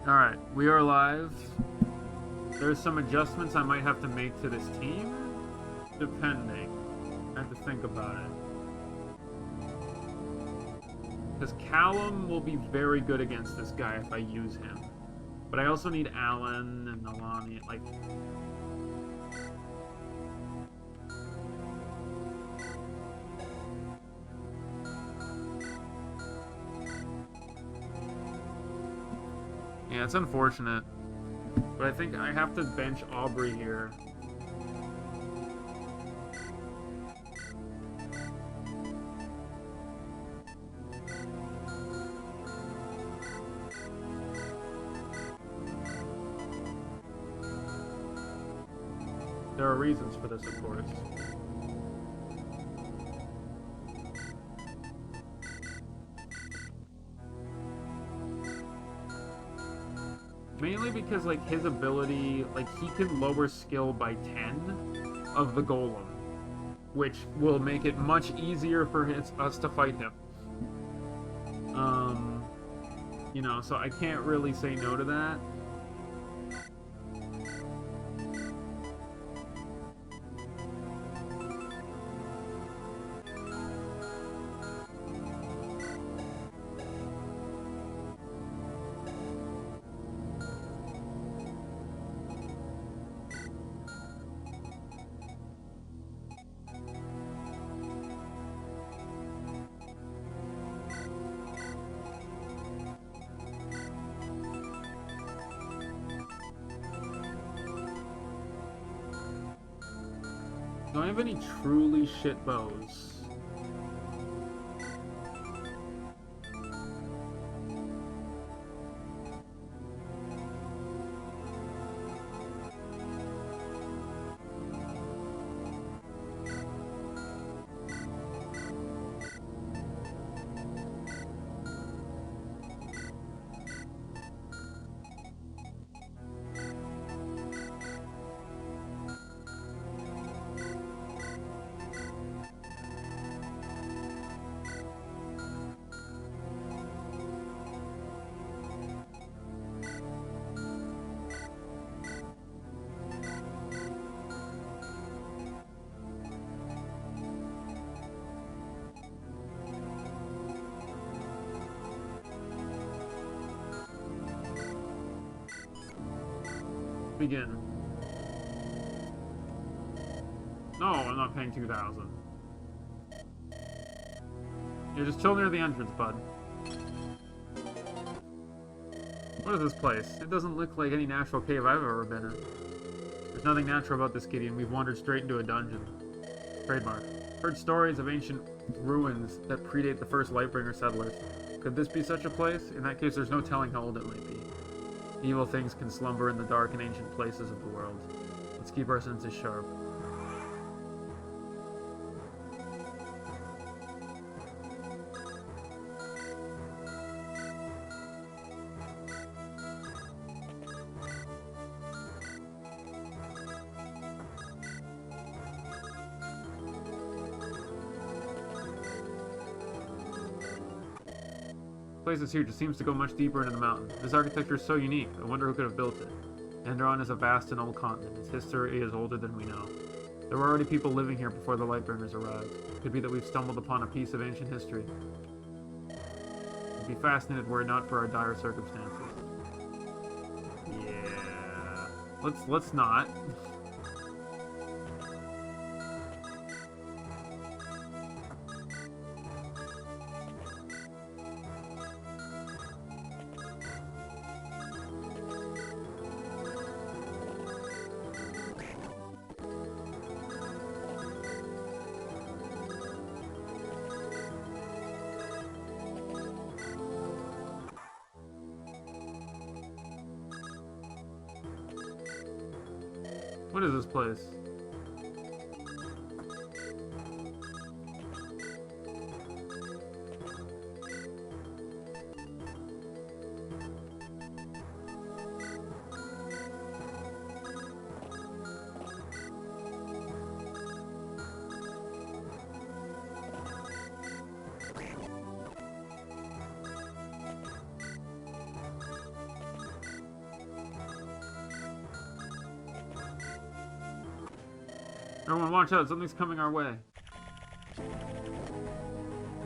Alright, we are live. There's some adjustments I might have to make to this team, depending. I have to think about it. Because Callum will be very good against this guy if I use him. But I also need Alan and Alani, like... Yeah, it's unfortunate. But I think I have to bench Aubrey here. There are reasons for this, of course. Mainly because, like, his ability, like, he can lower skill by 10 of the Golem, which will make it much easier for us to fight him. You know, so I can't really say no to that. Do I have any truly shit bows? Begin. No, I'm not paying 2,000. You're just chill near the entrance, bud. What is this place? It doesn't look like any natural cave I've ever been in. There's nothing natural about this kitty, and we've wandered straight into a dungeon. Trademark. Heard stories of ancient ruins that predate the first Lightbringer settlers. Could this be such a place? In that case, there's no telling how old it might be. Evil things can slumber in the dark and ancient places of the world. Let's keep our senses sharp. The place is here just seems to go much deeper into the mountain. This architecture is so unique. I wonder who could have built it. Enderon is a vast and old continent. Its history is older than we know. There were already people living here before the Lightbringers arrived. It could be that we've stumbled upon a piece of ancient history. I'd be fascinated were it not for our dire circumstances. Yeah. Let's not. What is this place? Everyone watch out, something's coming our way.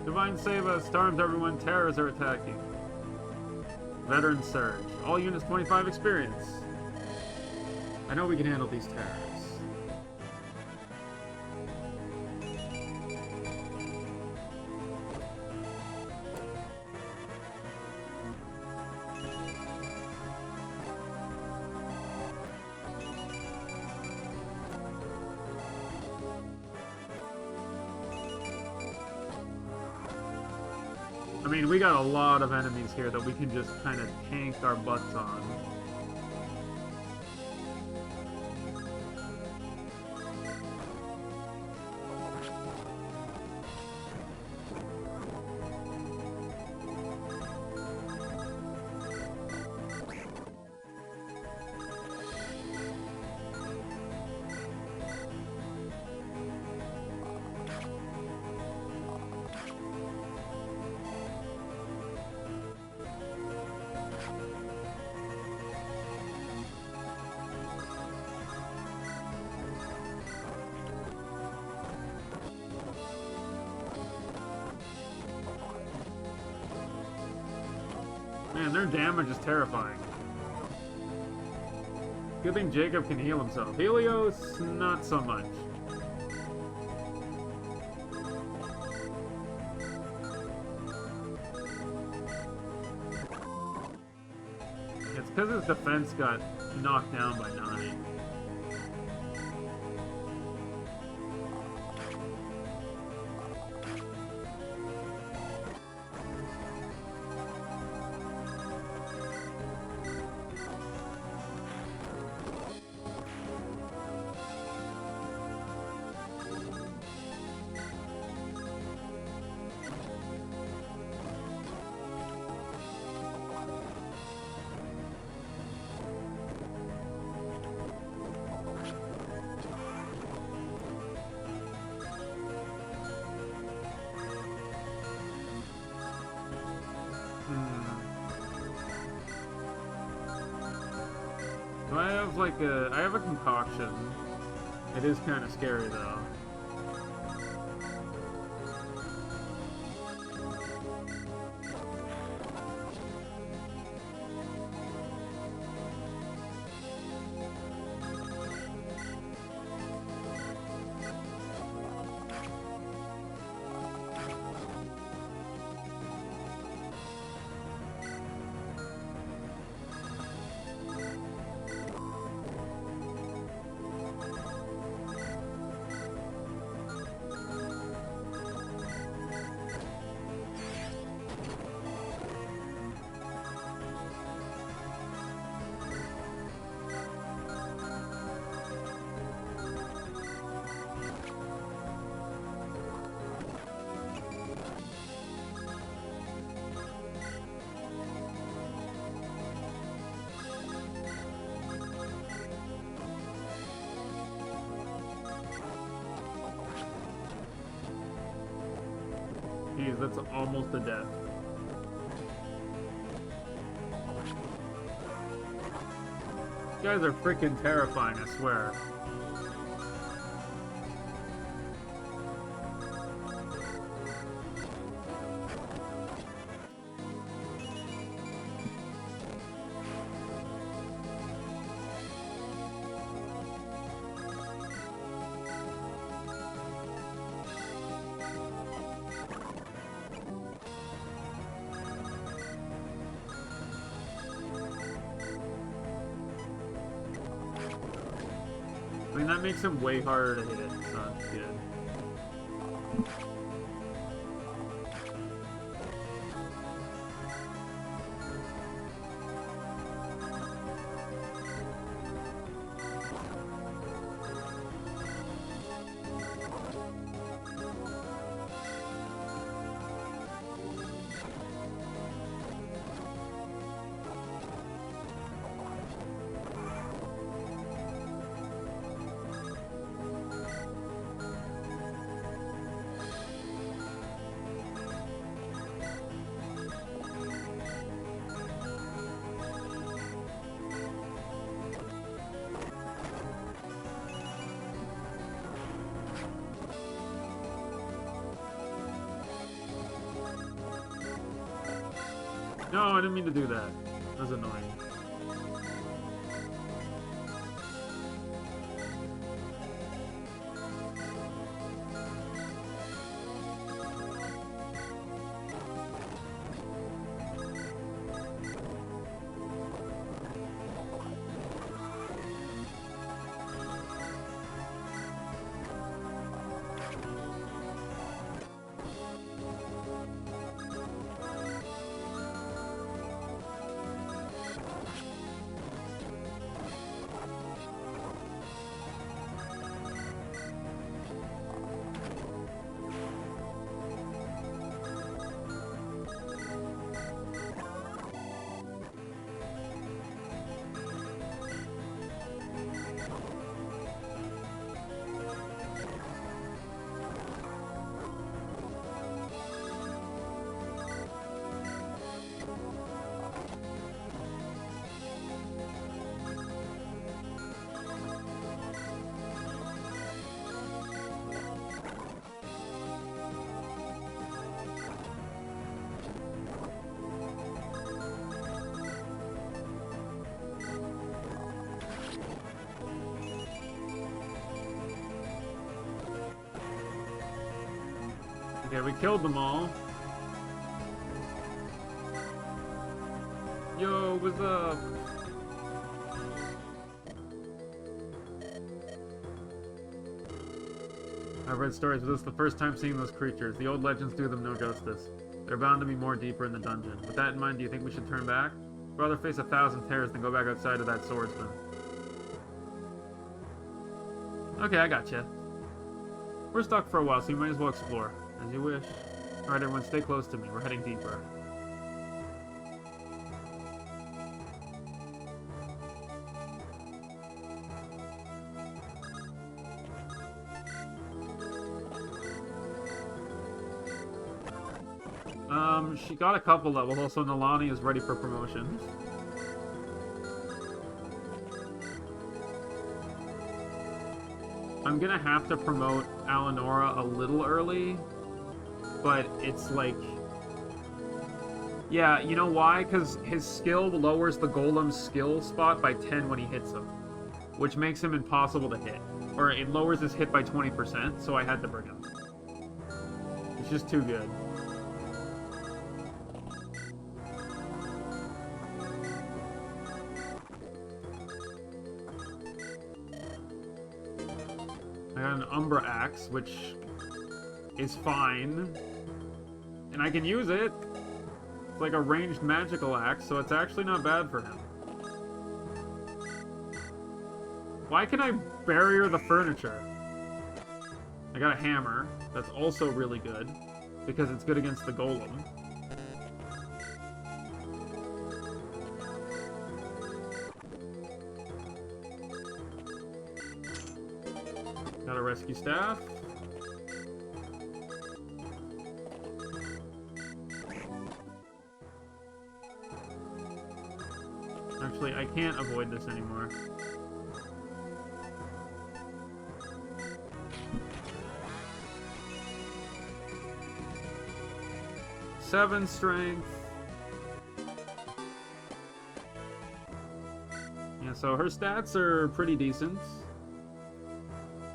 Divine save us, storms everyone, terrors are attacking. Veteran surge. All units 25 experience. I know we can handle these terrors. I mean, we got a lot of enemies here that we can just kind of tank our butts on. Man, their damage is terrifying. Good thing Jacob can heal himself. Helios, not so much. It's because his defense got knocked down by 9. Do I have like I have a concoction. It is kind of scary though. Jeez, that's almost a death. These guys are freaking terrifying, I swear. I mean, that makes him way harder to hit, so that's good. No, I didn't mean to do that. That was annoying. Okay, we killed them all. Yo, what's up? I've read stories, but this is the first time seeing those creatures. The old legends do them no justice. They're bound to be more deeper in the dungeon. With that in mind, do you think we should turn back? Rather face 1,000 terrors than go back outside of that swordsman. Okay, I gotcha. We're stuck for a while, so you might as well explore. As you wish. Alright, everyone, stay close to me. We're heading deeper. She got a couple levels. Also, Nalani is ready for promotion. I'm gonna have to promote Alanora a little early, but it's like... Yeah, you know why? Because his skill lowers the Golem's skill spot by 10 when he hits him, which makes him impossible to hit. Or it lowers his hit by 20%, so I had to bring him. It's just too good. I got an Umbra Axe, which is fine. And I can use it. It's like a ranged magical axe, so it's actually not bad for him. Why can I barrier the furniture? I got a hammer. That's also really good, because it's good against the Golem. Got a rescue staff. Actually, I can't avoid this anymore. Seven strength. Yeah, so her stats are pretty decent.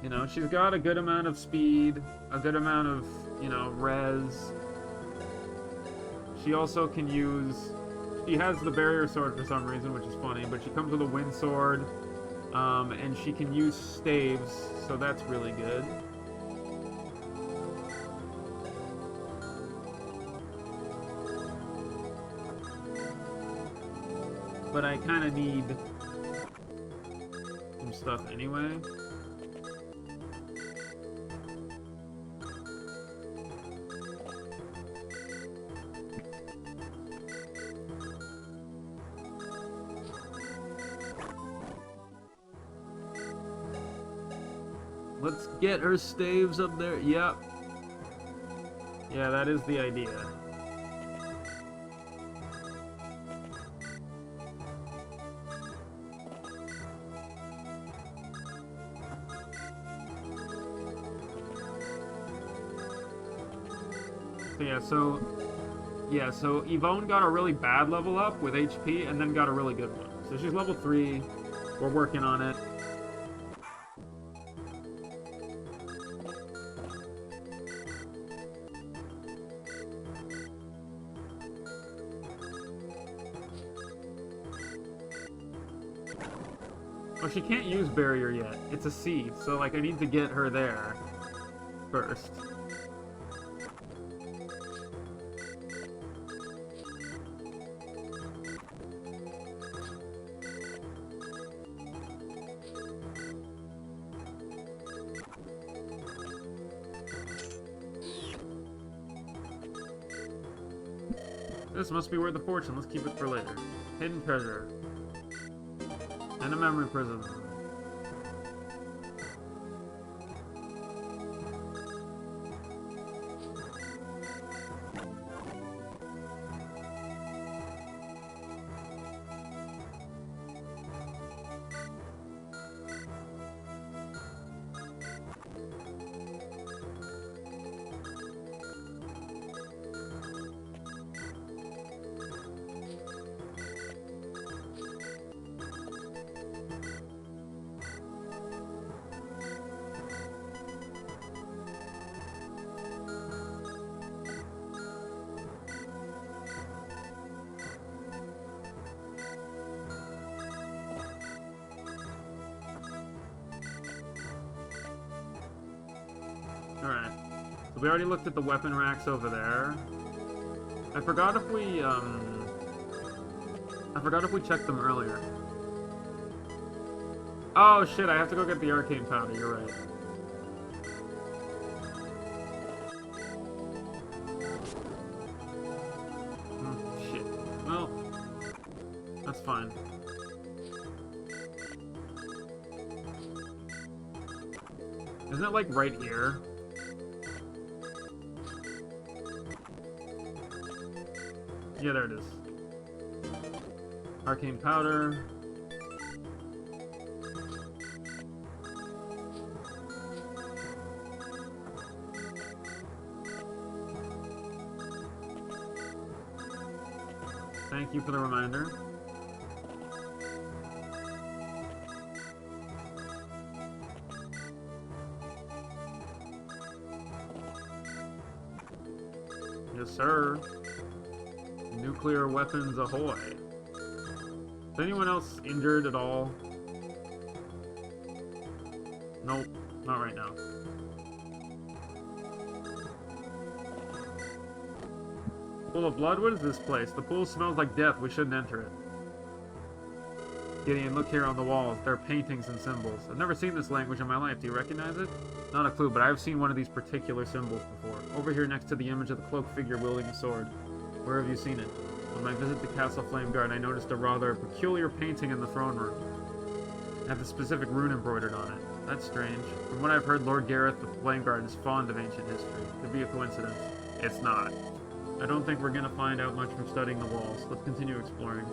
You know, she's got a good amount of speed, a good amount of, you know, res. She also can use... She has the barrier sword for some reason, which is funny, but she comes with a wind sword, and she can use staves, so that's really good. But I kind of need some stuff anyway. Let's get her staves up there. Yep. Yeah, that is the idea. So yeah, so Yeah, so Yvonne got a really bad level up with HP and then got a really good one. So she's level 3. We're working on it. Oh, she can't use barrier yet. It's a C, so like I need to get her there first. This must be worth the fortune. Let's keep it for later. Hidden treasure. And a memory prism. Alright. So we already looked at the weapon racks over there. I forgot if we checked them earlier. Oh shit, I have to go get the arcane powder, you're right. Shit. Well, that's fine. Isn't it like right here? Yeah, there it is. Arcane powder. Thank you for the reminder. Yes, sir. Nuclear weapons ahoy. Is anyone else injured at all? Nope, not right now. Pool of blood? What is this place? The pool smells like death. We shouldn't enter it. Gideon, look here on the walls. There are paintings and symbols. I've never seen this language in my life. Do you recognize it? Not a clue, but I've seen one of these particular symbols before. Over here next to the image of the cloaked figure wielding a sword. Where have you seen it? On my visit to Castle Flameguard, I noticed a rather peculiar painting in the throne room. It had the specific rune embroidered on it. That's strange. From what I've heard, Lord Gareth of Flameguard is fond of ancient history. Could be a coincidence. It's not. I don't think we're gonna find out much from studying the walls. Let's continue exploring.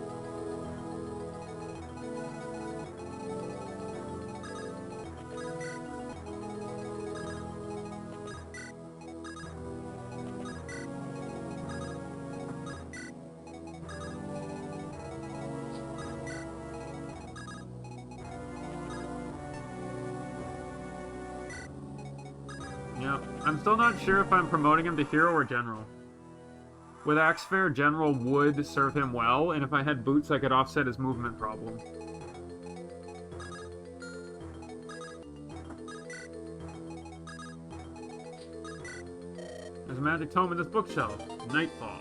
Yeah, I'm still not sure if I'm promoting him to hero or general. With Axe Fair, general would serve him well, and if I had boots, I could offset his movement problem. There's a magic tome in this bookshelf. Nightfall.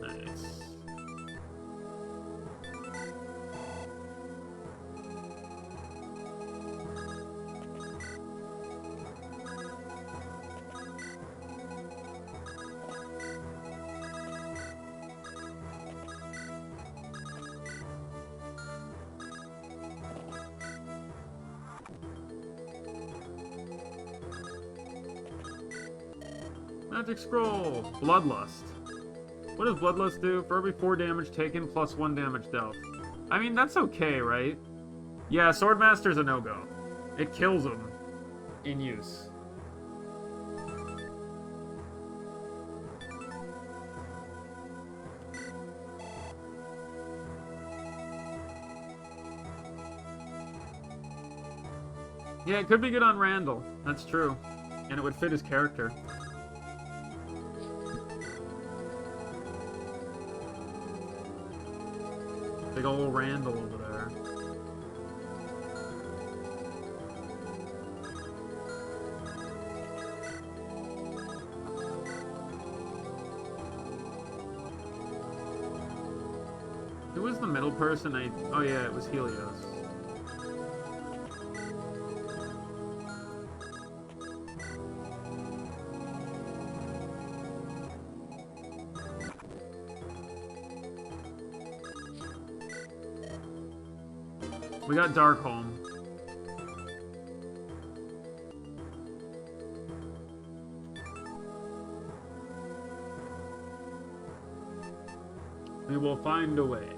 Nice. Magic scroll! Bloodlust. What does Bloodlust do? For every 4 damage taken, plus 1 damage dealt. I mean, that's okay, right? Yeah, Swordmaster's a no-go. It kills him in use. Yeah, it could be good on Randall. That's true. And it would fit his character. Big ol' Randall over there. Who was the middle person? Oh yeah, it was Helios. We got Darkholm. We will find a way.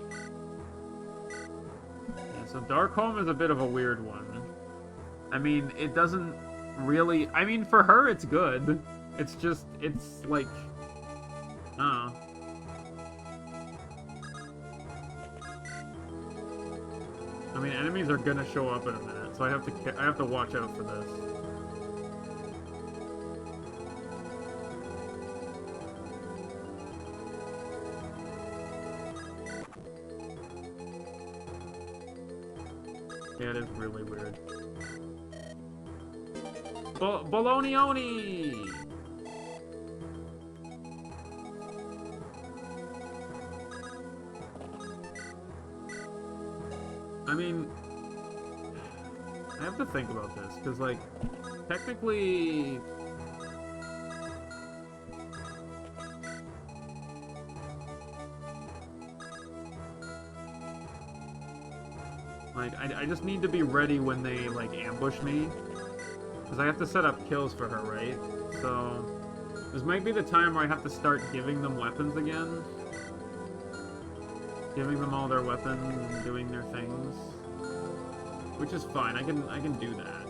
Yeah, so Darkholm is a bit of a weird one. I mean, it doesn't really... I mean, for her, it's good. It's just... It's, like... I don't know. I mean, enemies are gonna show up in a minute, so I have to watch out for this. Yeah, it is really weird. Bologna-oni! I mean, I have to think about this, because, like, technically... Like, I just need to be ready when they, like, ambush me. Because I have to set up kills for her, right? So, this might be the time where I have to start giving them weapons again. Giving them all their weapons and doing their things. Which is fine, I can do that.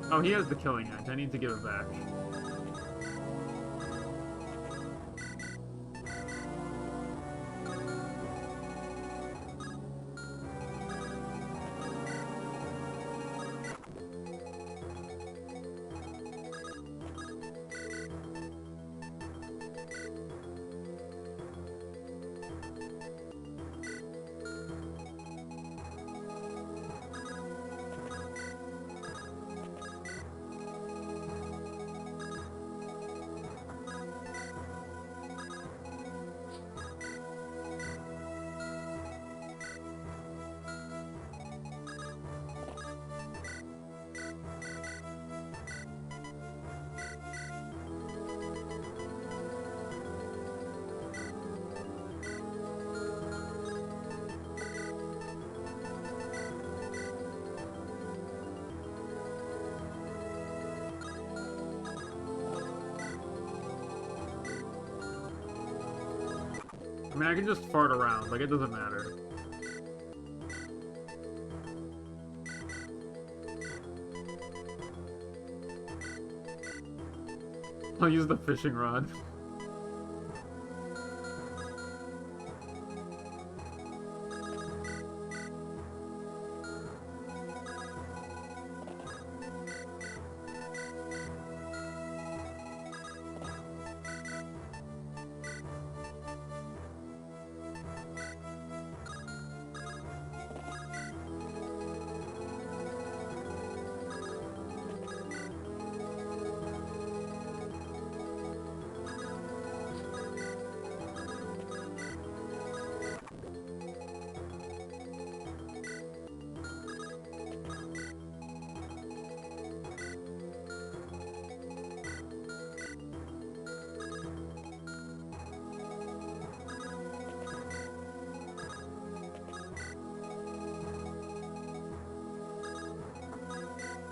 Oh, he has the killing edge. I need to give it back. I mean, I can just fart around, like, it doesn't matter. I'll use the fishing rod.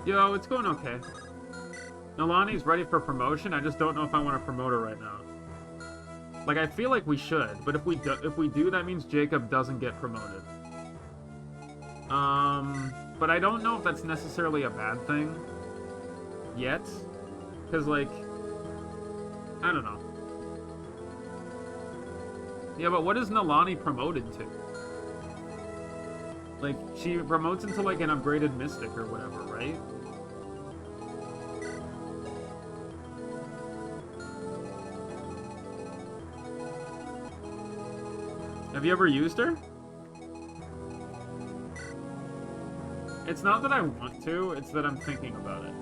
Yo, it's going okay. Nalani's ready for promotion. I just don't know if I want to promote her right now. Like, I feel like we should, but if we do, that means Jacob doesn't get promoted. But I don't know if that's necessarily a bad thing yet, because like, I don't know. Yeah, but what is Nalani promoted to? Like, she promotes into like an upgraded mystic or whatever, right? Have you ever used her? It's not that I want to, it's that I'm thinking about it.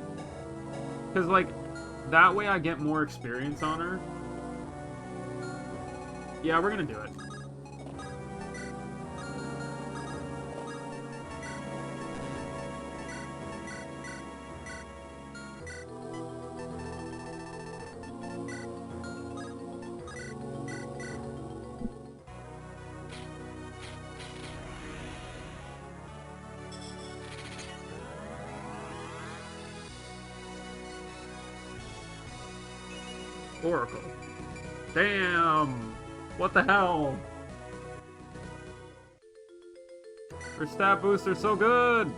Because, like, that way I get more experience on her. Yeah, we're gonna do it. Oracle. Damn! What the hell? Her stat boosts are so good!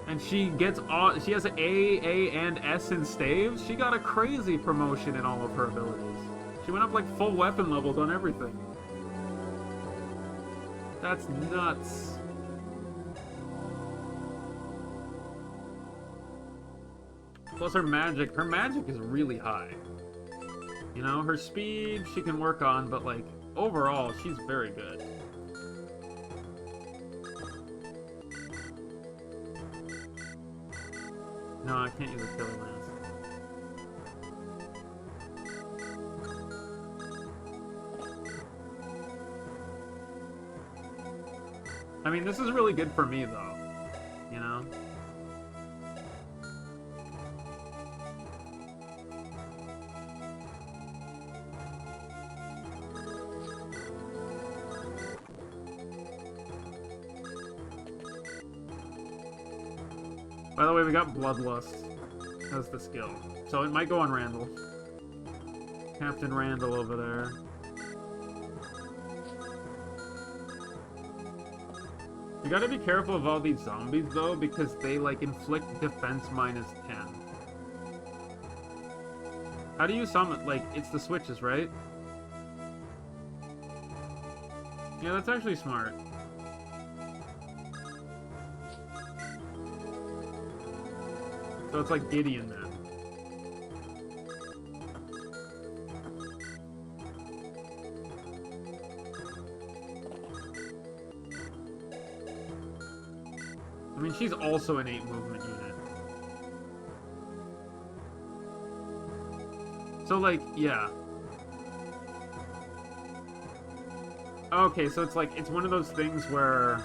And she gets all. She has A, and S in staves. She got a crazy promotion in all of her abilities. She went up like full weapon levels on everything. That's nuts. Plus her magic is really high. You know, her speed she can work on, but like, overall, she's very good. No, I can't use a killer lance. I mean, this is really good for me, though. You know? By the way, we got Bloodlust as the skill. So it might go on Randall. Captain Randall over there. You gotta be careful of all these zombies, though, because they, like, inflict defense -10. How do you summon? Like, it's the switches, right? Yeah, that's actually smart. So it's like Gideon then. I mean, she's also an 8 movement unit. So, like, yeah. Okay, so it's like, it's one of those things where,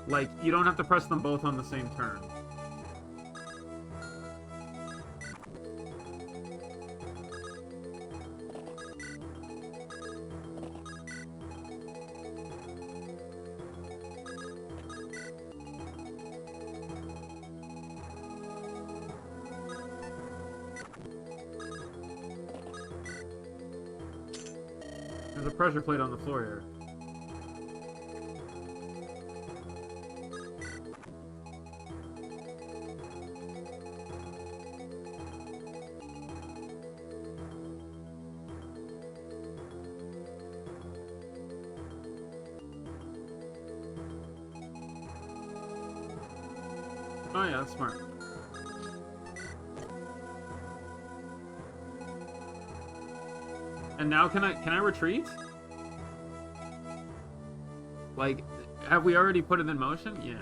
like, you don't have to press them both on the same turn. There's a pressure plate on the floor here. Oh yeah, that's smart. And now can I retreat? Like, have we already put it in motion? Yeah.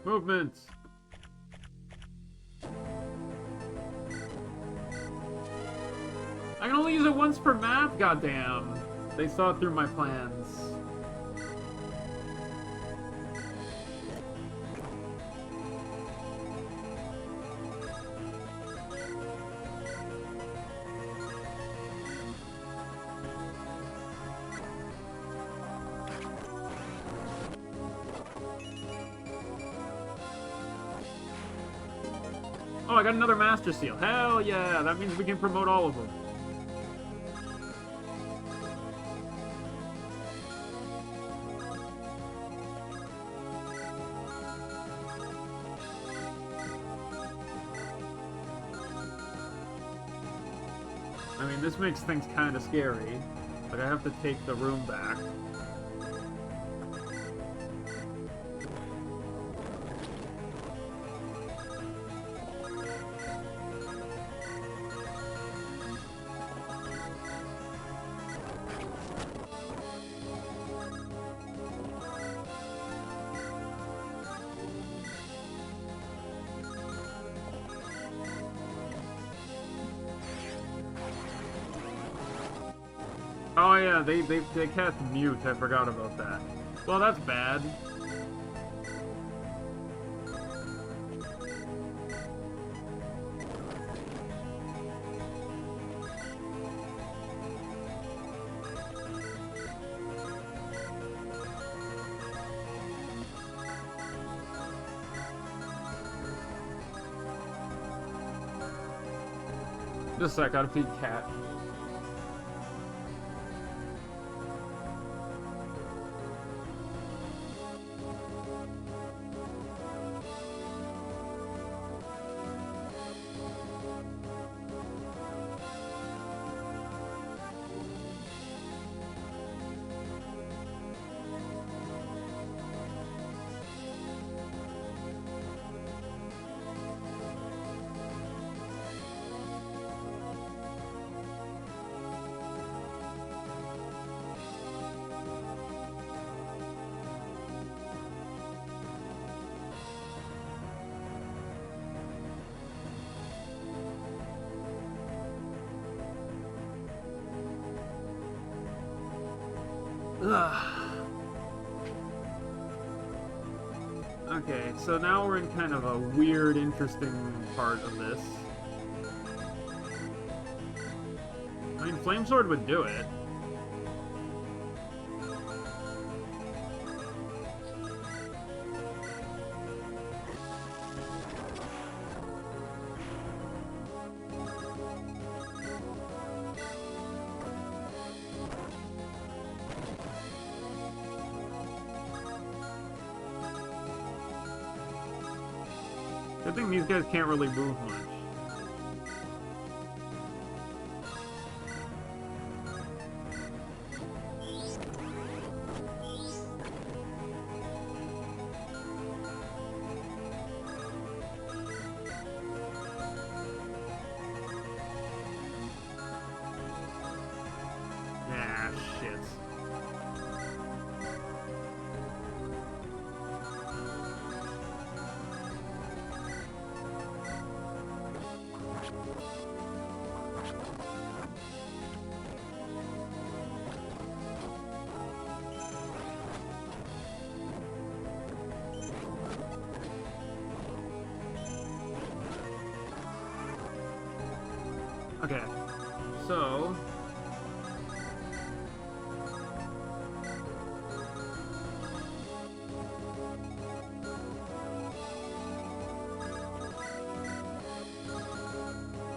Movement! I can only use it once per map, goddamn! They saw through my plans. Oh, I got another Master Seal. Hell yeah! That means we can promote all of them. I mean, this makes things kind of scary. Like, I have to take the room back. Oh yeah, they cast mute. I forgot about that. Well, that's bad. Just a sec, gotta feed cat. Okay, so now we're in kind of a weird, interesting part of this. I mean, Flamesword would do it. I think these guys can't really move much. Ah, shit. Okay, so...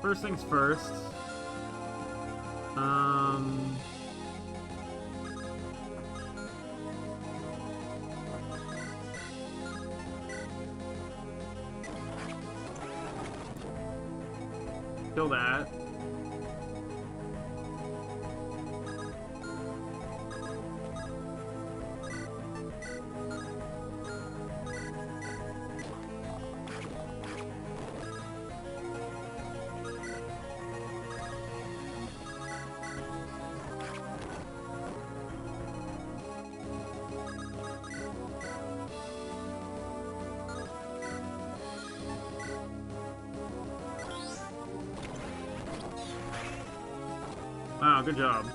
First things first. Kill that. Wow, good job.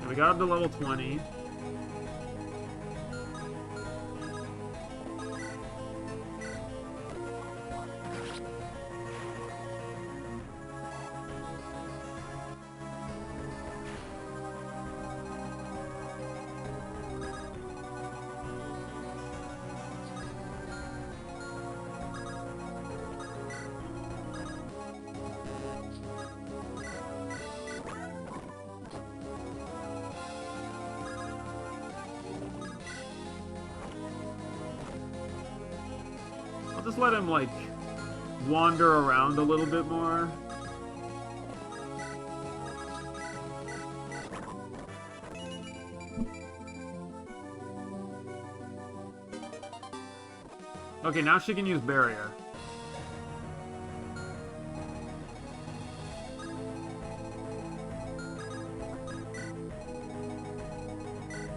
We got up to level 20. just let him, like, wander around a little bit more. Okay, now she can use barrier.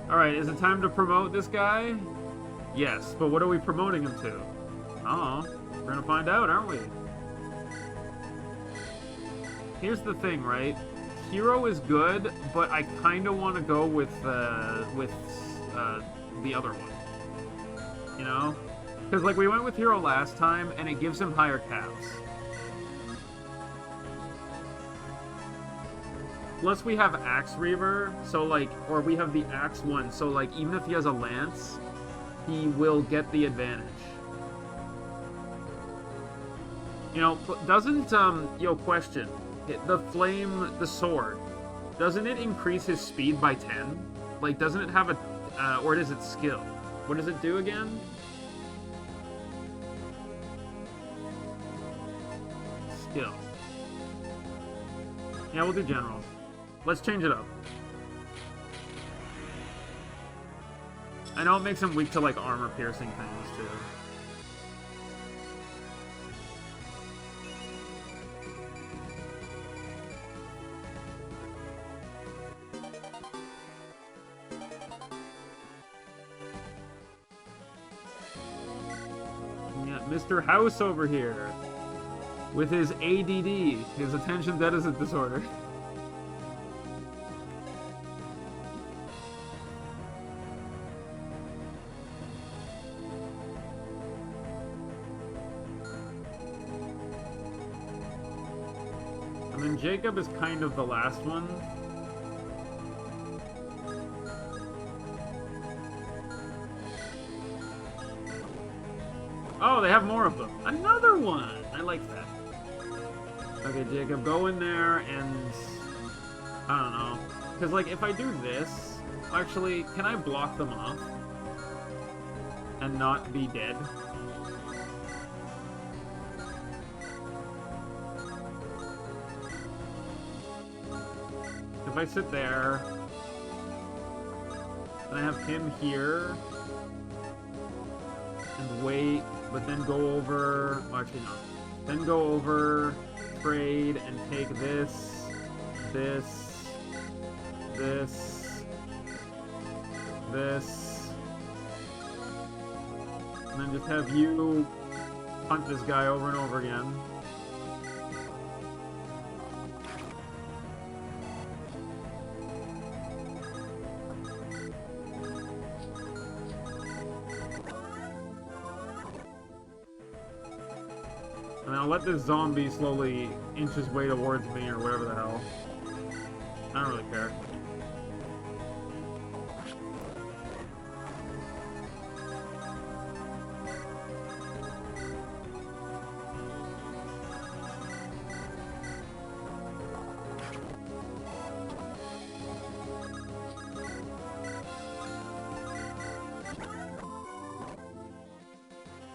Alright, is it time to promote this guy? Yes, but what are we promoting him to? Oh, we're gonna find out, aren't we? Here's the thing, right? Hero is good, but I kind of want to go with the other one. You know? Because, like, we went with Hero last time, and it gives him higher caps. Plus, we have Axe Reaver, so, like, or we have the Axe one, so, like, even if he has a Lance, he will get the advantage. You know, doesn't, question, the flame, the sword, doesn't it increase his speed by 10? Like, doesn't it have a, or is it skill? What does it do again? Skill. Yeah, we'll do general. Let's change it up. I know it makes him weak to, like, armor-piercing things, too. Yeah, Mr. House over here. With his ADD, his attention deficit disorder. I mean, Jacob is kind of the last one. Oh, they have more of them. Another one! I like that. Okay, Jacob, go in there and... I don't know. Because, like, if I do this... Actually, can I block them off? And not be dead? If I sit there... And I have him here... And wait, but then go over... Well, actually, no. Then go over... Trade and take this, this, and then just have you hunt this guy over and over again. And I'll let this zombie slowly inch his way towards me, or whatever the hell. I don't really care.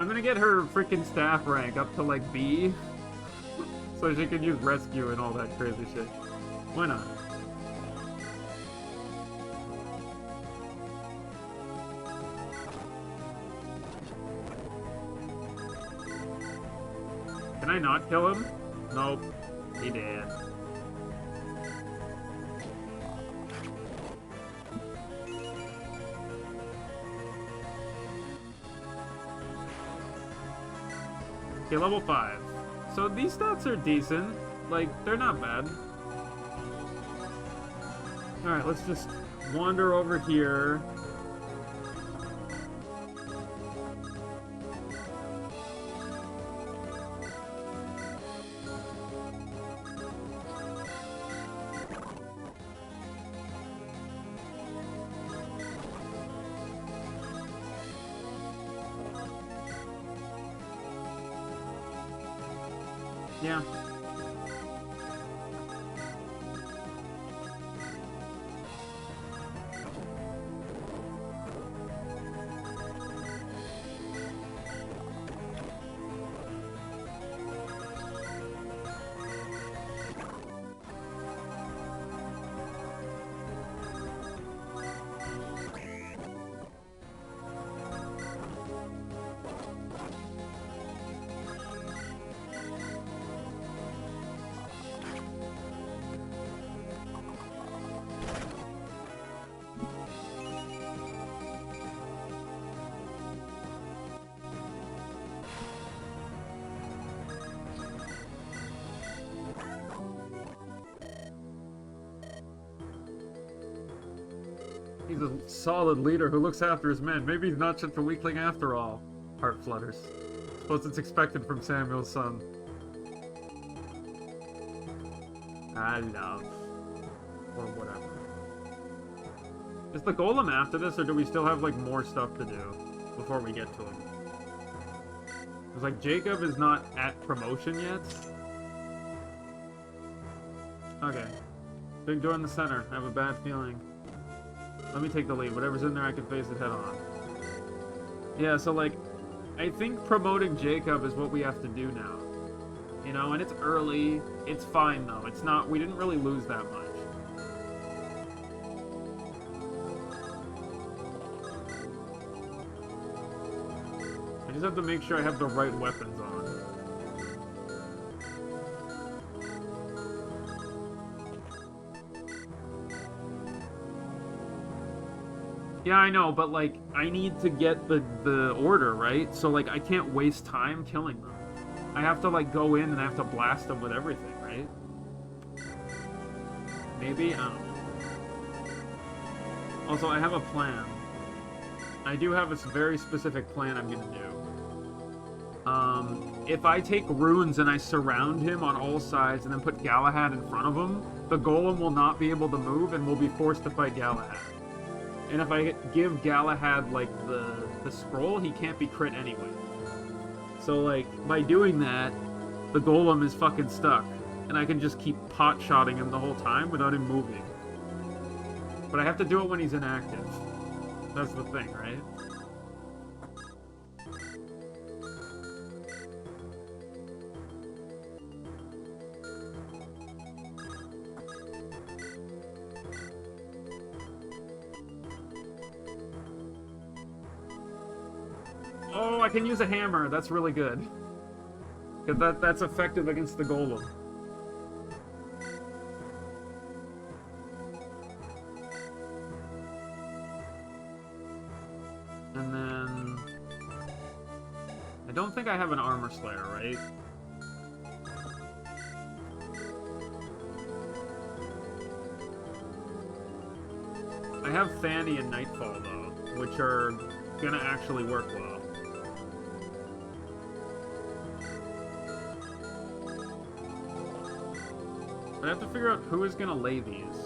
I'm gonna get her freaking staff rank up to, like, B, so she can use rescue and all that crazy shit. Why not? Can I not kill him? Nope. He did. Okay, level 5. So these stats are decent. Like, they're not bad. Alright, let's just wander over here. Yeah. He's a solid leader who looks after his men. Maybe he's not such a weakling after all. Heart flutters. Suppose it's expected from Samuel's son. I love. Or whatever. Is the Golem after this, or do we still have, like, more stuff to do before we get to him? Because, like, Jacob is not at promotion yet. Okay. Big door in the center. I have a bad feeling. Let me take the lead. Whatever's in there, I can face it head on. Yeah, so, like, I think promoting Jacob is what we have to do now. You know, and it's early. It's fine, though. It's not... We didn't really lose that much. I just have to make sure I have the right weapons on. Yeah, I know, but, like, I need to get the order, right? So, like, I can't waste time killing them. I have to, like, go in and I have to blast them with everything, right? Maybe? I don't know. Also, I have a plan. I do have a very specific plan I'm gonna do. If I take runes and I surround him on all sides and then put Galahad in front of him, the Golem will not be able to move and will be forced to fight Galahad. And if I give Galahad, like, the scroll, he can't be crit anyway. So, like, by doing that, the Golem is fucking stuck. And I can just keep pot-shotting him the whole time without him moving. But I have to do it when he's inactive. That's the thing, right? Oh, I can use a hammer. That's really good. Because that's effective against the Golem. And then... I don't think I have an Armor Slayer, right? I have Fanny and Nightfall, though, which are gonna actually work well. I have to figure out who is gonna lay these.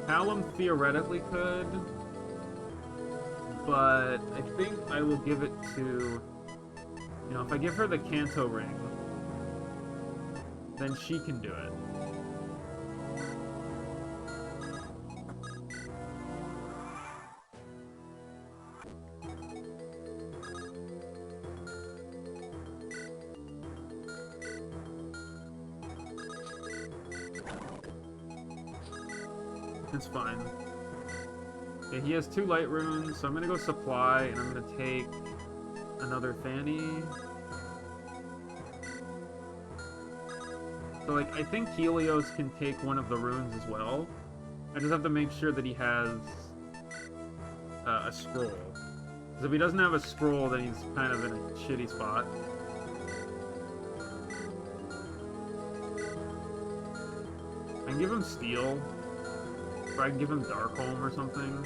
Callum theoretically could, but I think I will give it to, you know, if I give her the Kanto ring, then she can do it. It's fine. Okay, he has 2 light runes, so I'm gonna go supply, and I'm gonna take another Fanny. So, like, I think Helios can take one of the runes as well. I just have to make sure that he has a scroll. Because if he doesn't have a scroll, then he's kind of in a shitty spot. I can give him Steel. Or I can give him Darkholm or something.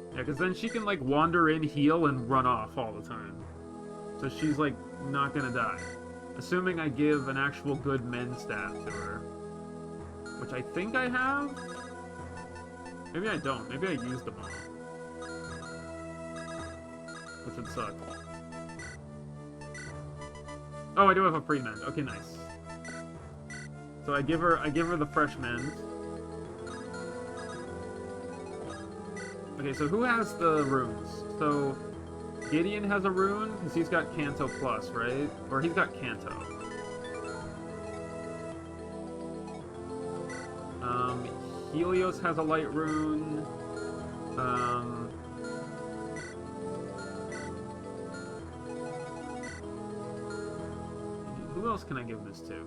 Yeah, because then she can, like, wander in, heal, and run off all the time. So she's, like, not gonna die. Assuming I give an actual good men staff to her. Which I think I have? Maybe I don't. Maybe I used them all. Which would suck. Oh, I do have a pre-mend. Okay, nice. So I give her the fresh mend. Okay, so who has the runes? So Gideon has a rune because he's got Kanto plus, right? Or he's got Kanto. Helios has a light rune. Who else can I give this to?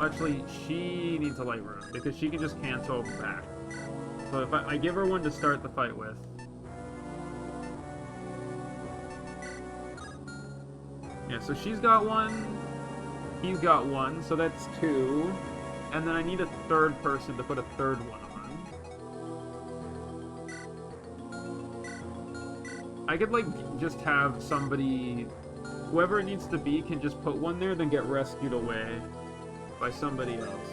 Actually, she needs a light rune because she can just cancel back. So if I give her one to start the fight with. Yeah, so she's got one. He's got one, so that's 2. And then I need a third person to put a third one on. I could, like, just have somebody... Whoever it needs to be can just put one there, then get rescued away by somebody else.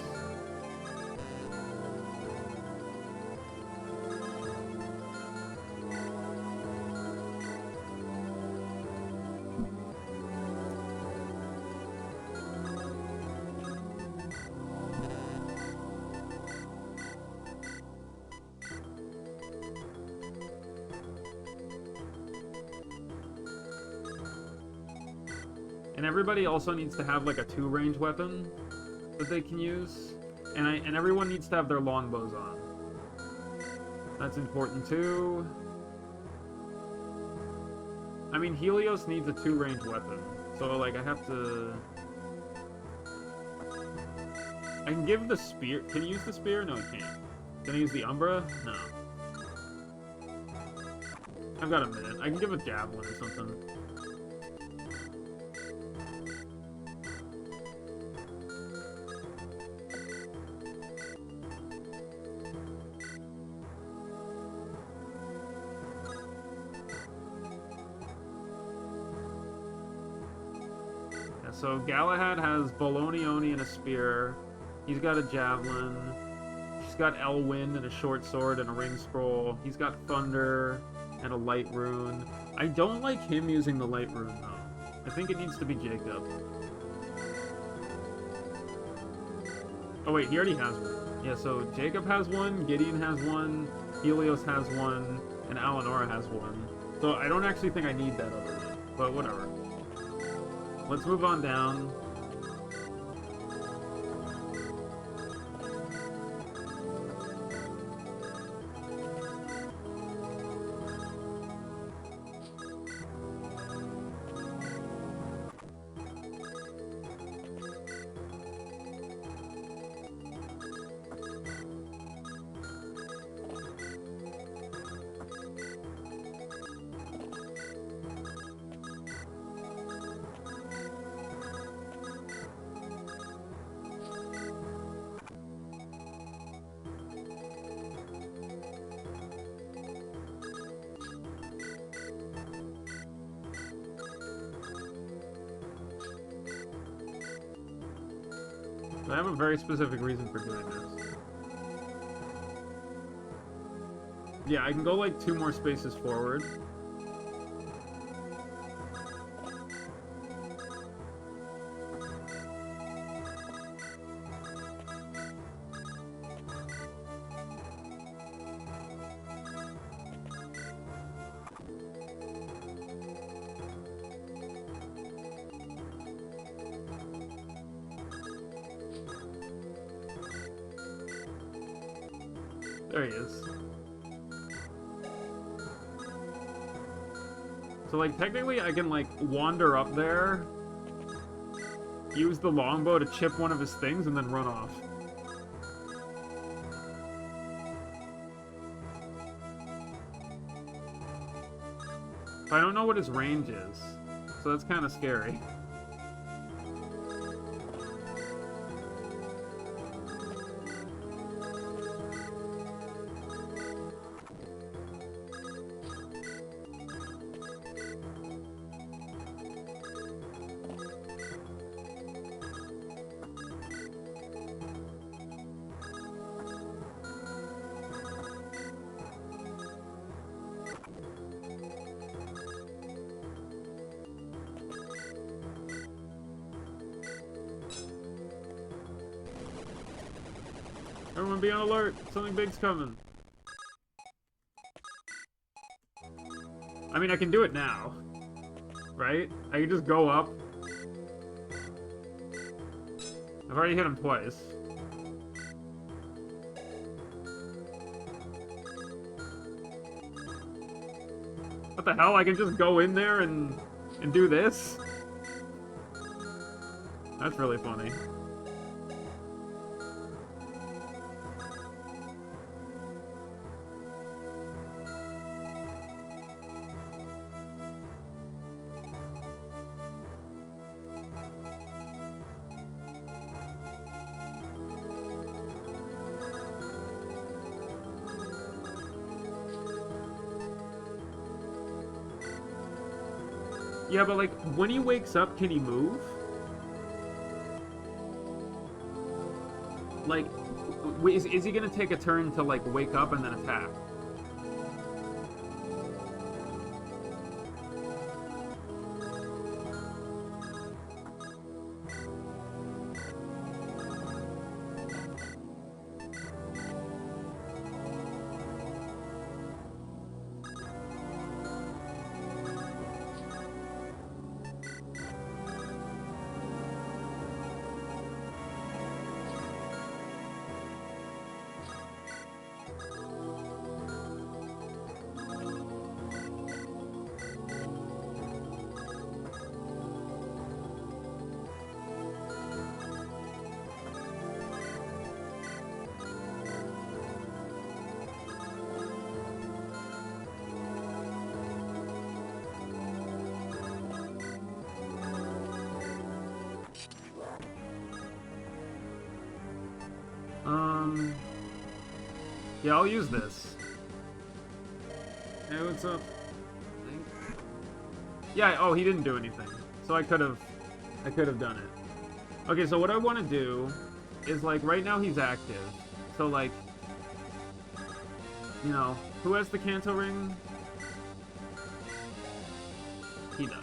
And everybody also needs to have, like, a 2-range weapon that they can use. And everyone needs to have their longbows on. That's important, too. I mean, Helios needs a 2-range weapon. So, like, I have to... I can give the spear... Can you use the spear? No, I can't. Can I use the Umbra? No. I've got a minute. I can give a javelin or something. So Galahad has Bolognioni and a spear. He's got a javelin. She's got Elwind and a short sword and a ring scroll. He's got thunder and a light rune. I don't like him using the light rune though. I think it needs to be Jacob. Oh wait, he already has one. Yeah, so Jacob has one, Gideon has one, Helios has one, and Alanora has one. So I don't actually think I need that other one, but whatever. Let's move on down. I have a very specific reason for doing this. Yeah, I can go like 2 more spaces forward. There he is. So, like, technically I can, like, wander up there, use the longbow to chip one of his things, and then run off. But I don't know what his range is, so that's kind of scary. Everyone be on alert! Something big's coming! I mean, I can do it now. Right? I can just go up. I've already hit him twice. What the hell? I can just go in there and do this? That's really funny. Yeah, but like, when he wakes up, can he move? Like, is he gonna take a turn to like wake up and then attack? Yeah, I'll use this. Hey, what's up? Yeah, oh, he didn't do anything. So I could have done it. Okay, so what I want to do is, like, right now he's active. So, like, you know, who has the Kanto ring? He does.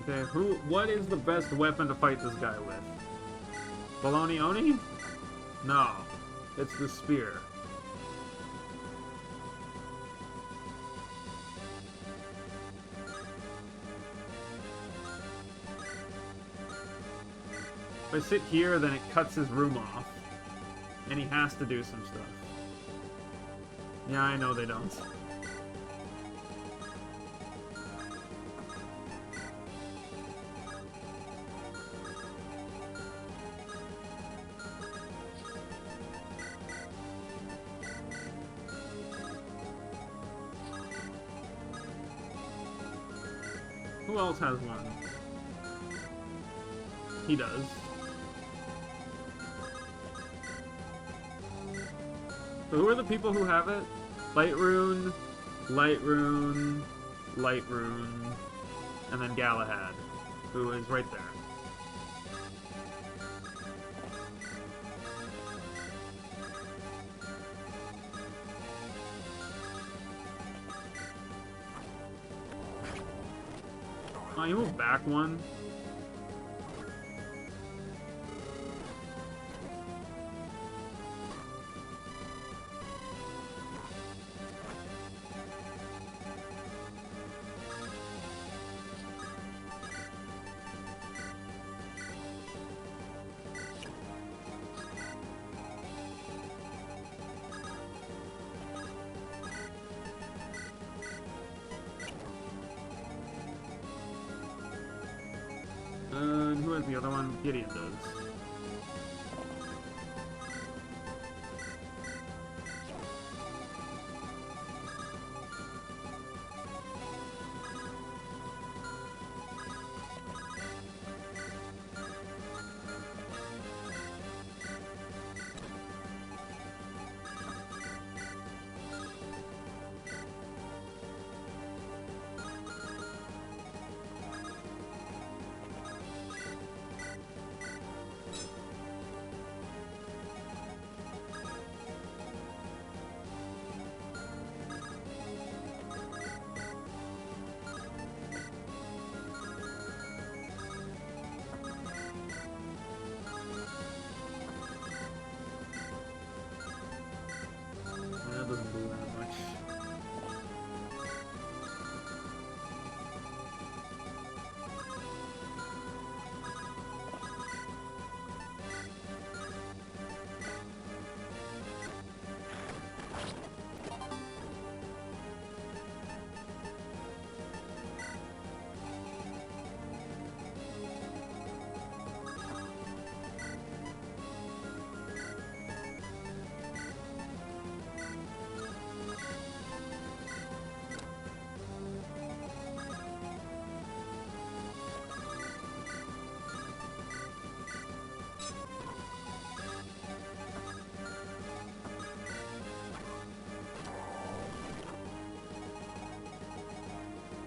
Okay, what is the best weapon to fight this guy with? Baloney Oni? No. It's the spear. If I sit here, then it cuts his room off. And he has to do some stuff. Yeah, I know they don't. Who else has one? He does. So who are the people who have it? Light Rune, Light Rune, Light Rune, and then Galahad, who is right there. Oh, you move back one. And who has the other one? Gideon does.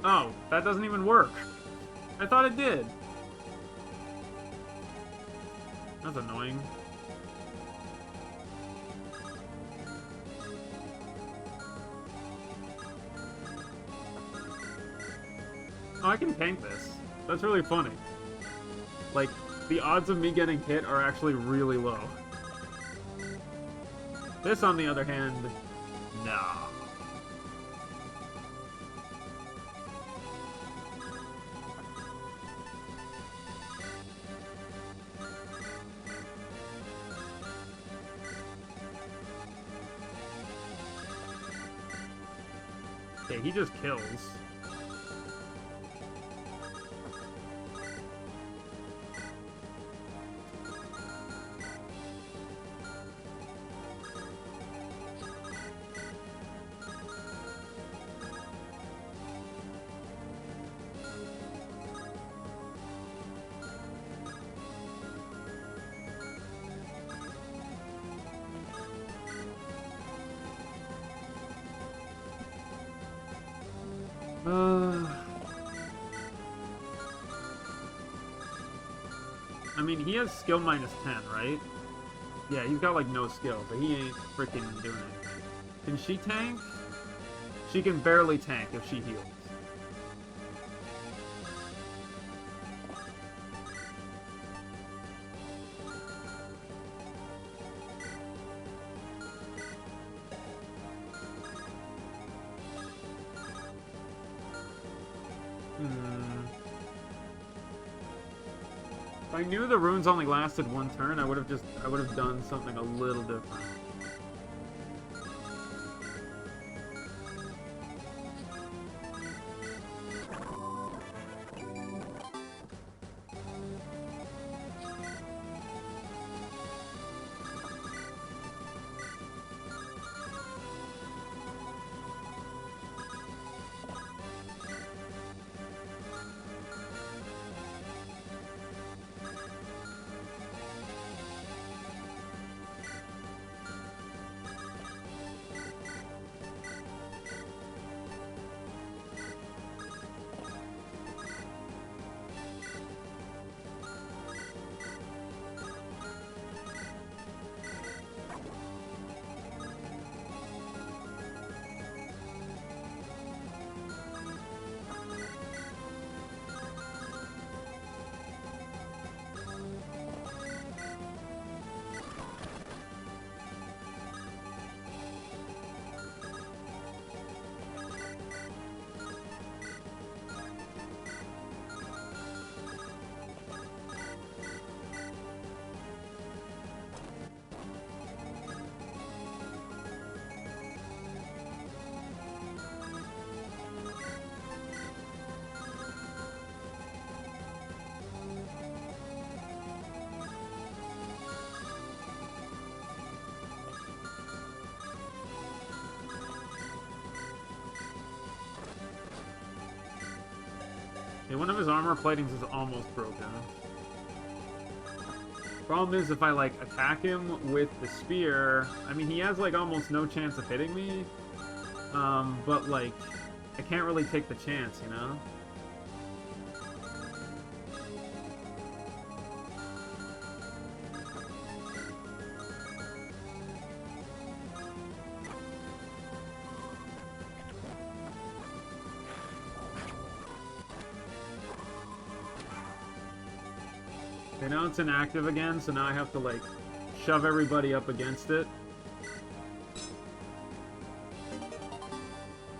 Oh, that doesn't even work. I thought it did. That's annoying. Oh, I can tank this. That's really funny. Like, the odds of me getting hit are actually really low. This, on the other hand, nah. Okay, he just kills. I mean, he has skill minus 10, right? Yeah, he's got, like, no skill, but he ain't freaking doing anything. Can she tank? She can barely tank if she heals. If I knew the runes only lasted one turn, I would have done something a little different. Okay, one of his armor platings is almost broken. Problem is, if I, like, attack him with the spear, I mean, he has, like, almost no chance of hitting me. But, like, I can't really take the chance, you know? Okay, now it's inactive again, so now I have to, like, shove everybody up against it.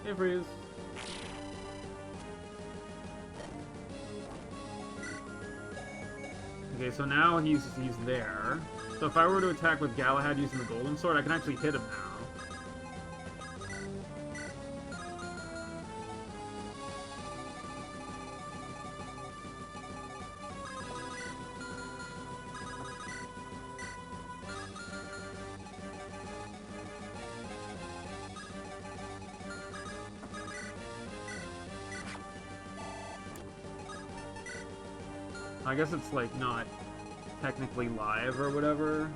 Hey, Freeze. Okay, so now he's there. So if I were to attack with Galahad using the Golem Sword, I can actually hit him now. I guess it's, like, not technically live or whatever.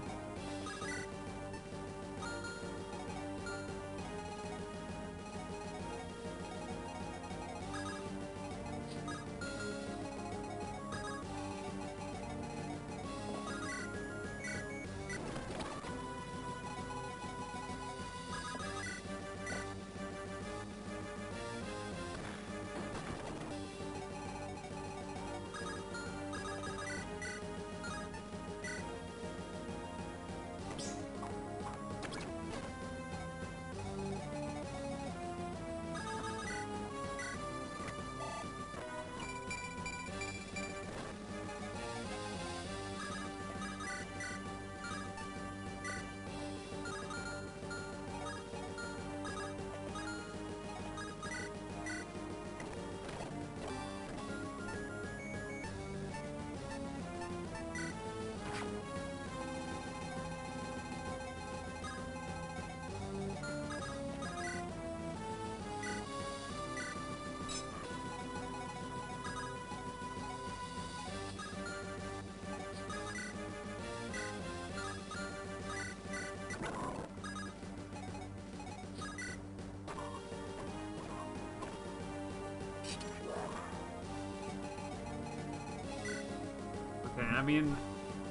I mean,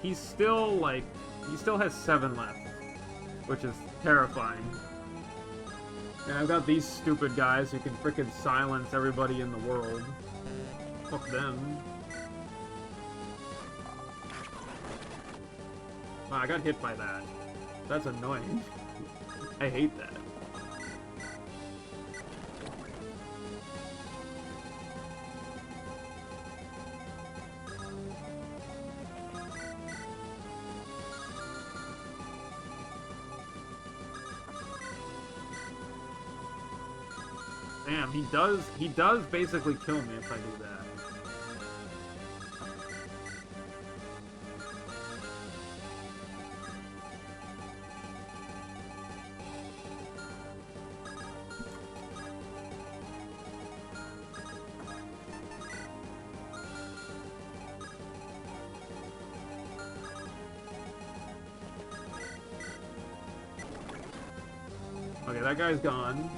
he's still, like, he still has 7 left, which is terrifying. And I've got these stupid guys who can frickin' silence everybody in the world. Fuck them. Wow, I got hit by that. That's annoying. I hate that. Damn, he does basically kill me if I do that. Okay, that guy's gone.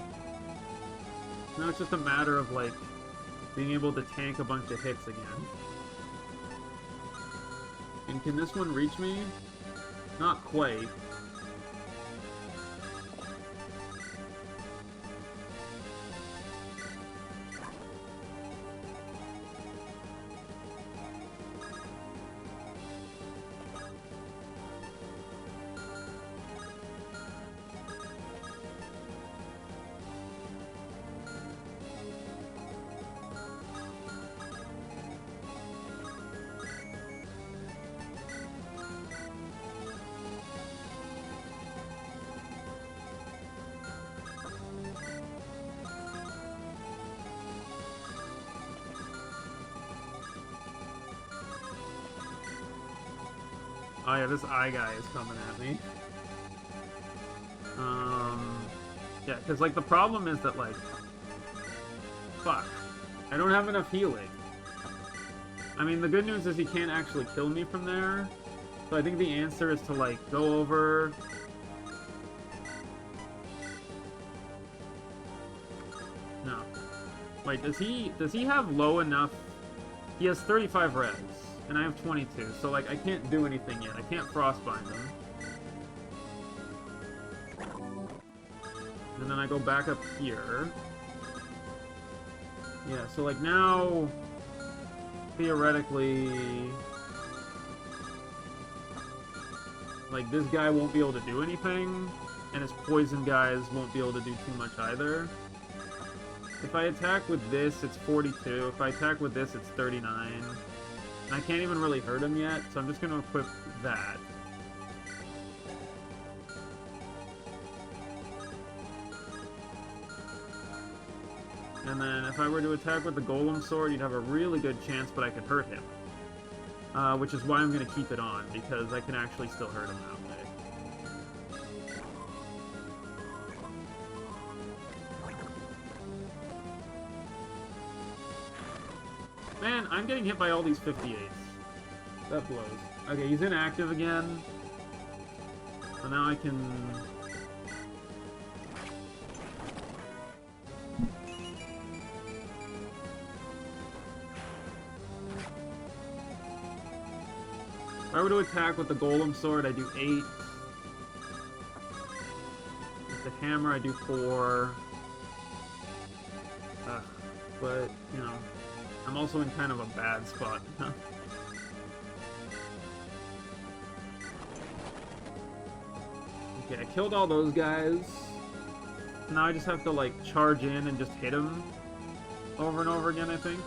Now it's just a matter of, like, being able to tank a bunch of hits again. And can this one reach me? Not quite. Oh yeah, this eye guy is coming at me. Yeah, because, like, the problem is that, like, fuck, I don't have enough healing. I mean, the good news is he can't actually kill me from there, so I think the answer is to, like, go over... No. Wait, does he have low enough... He has 35 res. And I have 22, so, like, I can't do anything yet. I can't frostbind him. And then I go back up here. Yeah, so, like, now... Theoretically... Like, this guy won't be able to do anything, and his poison guys won't be able to do too much either. If I attack with this, it's 42. If I attack with this, it's 39. I can't even really hurt him yet, so I'm just going to equip that. And then if I were to attack with the Golem sword, you'd have a really good chance, but I could hurt him. Which is why I'm going to keep it on, because I can actually still hurt him that way. Man, I'm getting hit by all these 58s. That blows. Okay, he's inactive again. So now I can... If I were to attack with the Golem sword, I do 8. With the hammer, I do 4. But, you know... I'm also in kind of a bad spot. Okay, I killed all those guys. Now I just have to, like, charge in and just hit him over and over again, I think.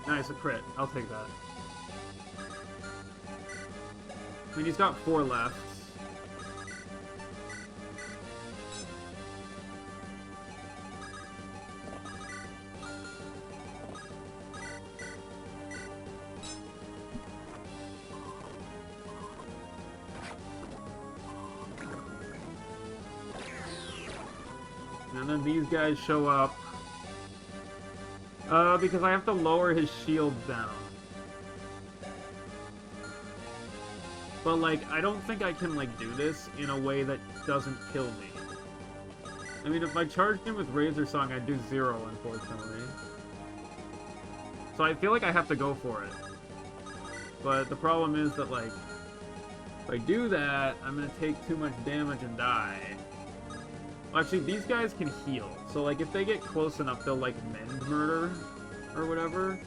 Nice, a crit. I'll take that. I mean, he's got 4 left. And then these guys show up. Because I have to lower his shield down. But, like, I don't think I can, like, do this in a way that doesn't kill me. I mean, if I charged him with Razor Song, I'd do 0, unfortunately. So I feel like I have to go for it. But the problem is that, like, if I do that, I'm gonna take too much damage and die. Well, actually, these guys can heal. So, like, if they get close enough, they'll, like, mend murder or whatever.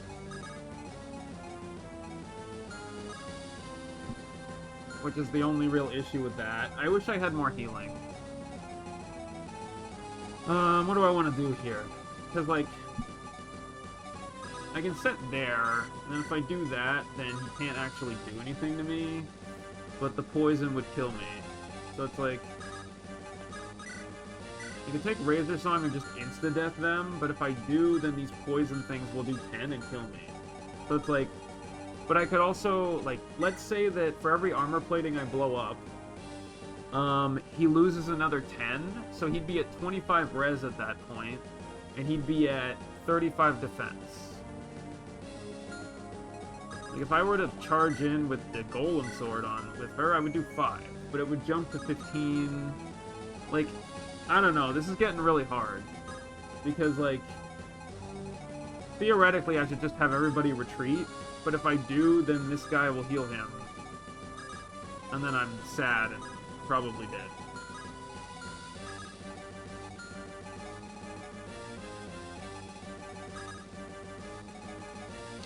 Which is the only real issue with that. I wish I had more healing. What do I want to do here? Because, like, I can sit there, and then if I do that, then he can't actually do anything to me. But the poison would kill me. So it's like... You can take Razor Song and just insta-death them, but if I do, then these poison things will do 10 and kill me. So it's like... But I could also, like, let's say that for every armor plating I blow up, he loses another 10, so he'd be at 25 res at that point, and he'd be at 35 defense. Like, if I were to charge in with the Golem sword on with her, I would do 5, but it would jump to 15. Like, I don't know, this is getting really hard. Because, like, theoretically I should just have everybody retreat, but if I do, then this guy will heal him. And then I'm sad and probably dead.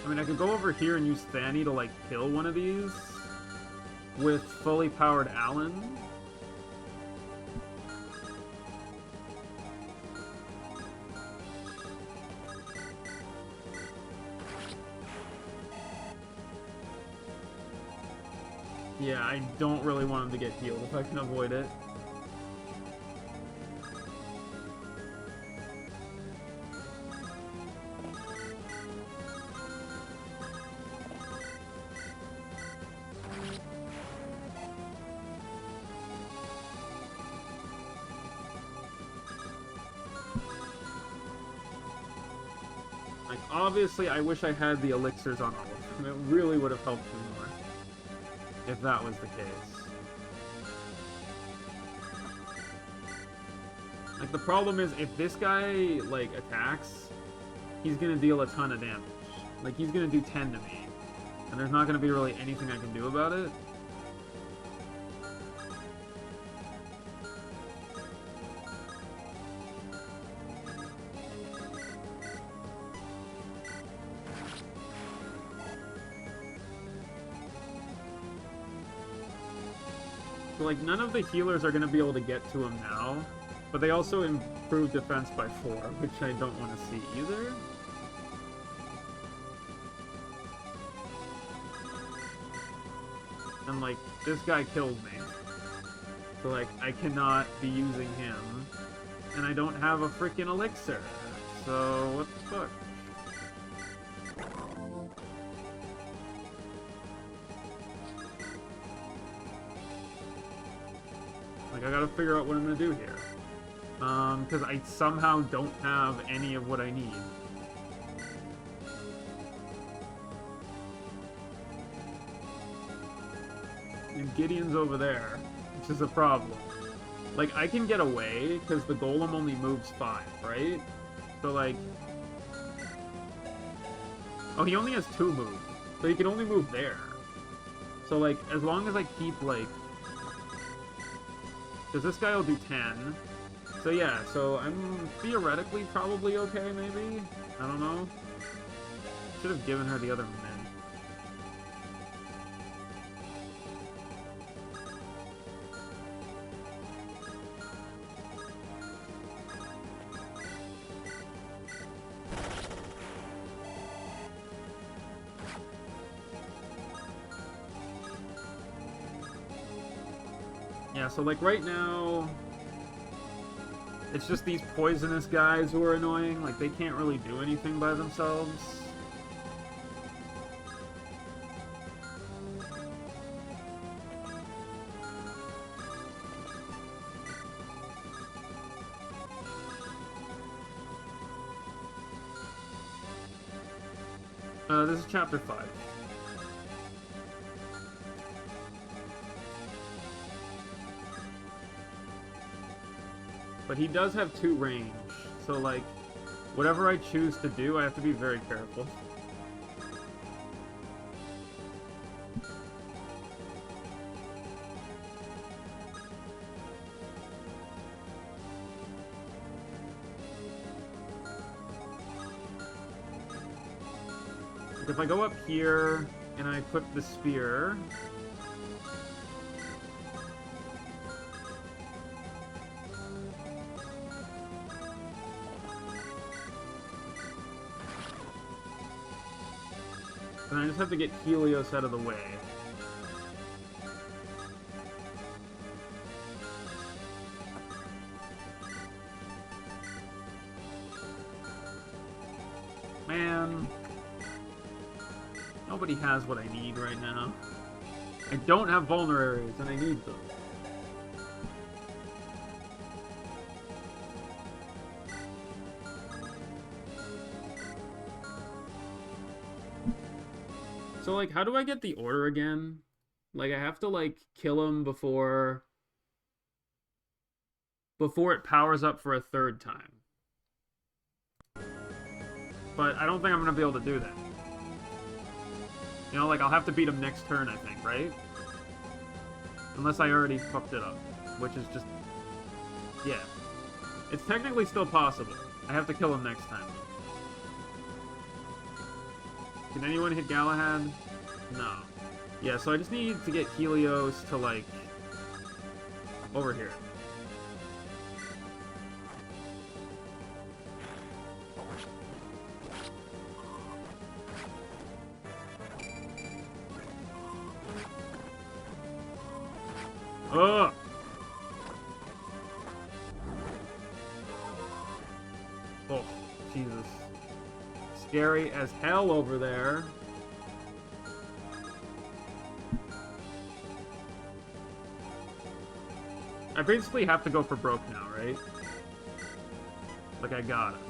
I mean, I could go over here and use Thani to, like, kill one of these with fully powered Alan. Yeah, I don't really want him to get healed if I can avoid it. Like, obviously, I wish I had the elixirs on all of them. It really would have helped me more. If that was the case. Like, the problem is, if this guy, like, attacks, he's gonna deal a ton of damage. Like, he's gonna do 10 to me. And there's not gonna be really anything I can do about it. So, like, none of the healers are going to be able to get to him now, but they also improve defense by 4, which I don't want to see either. And, like, this guy killed me. So, like, I cannot be using him, and I don't have a freaking elixir. So, what the fuck? Like, I gotta figure out what I'm gonna do here. Because I somehow don't have any of what I need. And Gideon's over there, which is a problem. Like, I can get away, because the Golem only moves 5, right? So, like... Oh, he only has 2 moves. So he can only move there. So, like, as long as I keep, like... Because this guy will do 10. So yeah, so I'm theoretically probably okay, maybe? I don't know. Should have given her the other men. Yeah, so like right now, it's just these poisonous guys who are annoying. Like they can't really do anything by themselves. This is chapter 5. But he does have 2 range, so like, whatever I choose to do, I have to be very careful. Like if I go up here and I equip the spear, then I just have to get Helios out of the way. Man. Nobody has what I need right now. I don't have vulneraries, and I need them. So, like, how do I get the order again? Like, I have to, like, kill him before it powers up for a 3rd time. But I don't think I'm gonna be able to do that. You know, like, I'll have to beat him next turn, I think, right? Unless I already fucked it up. Which is just... yeah. It's technically still possible. I have to kill him next time. Can anyone hit Galahad? No. Yeah, so I just need to get Helios to, like... over here. Ugh! Oh, Jesus. Scary as hell over there. I basically have to go for broke now, right? Like, I got it.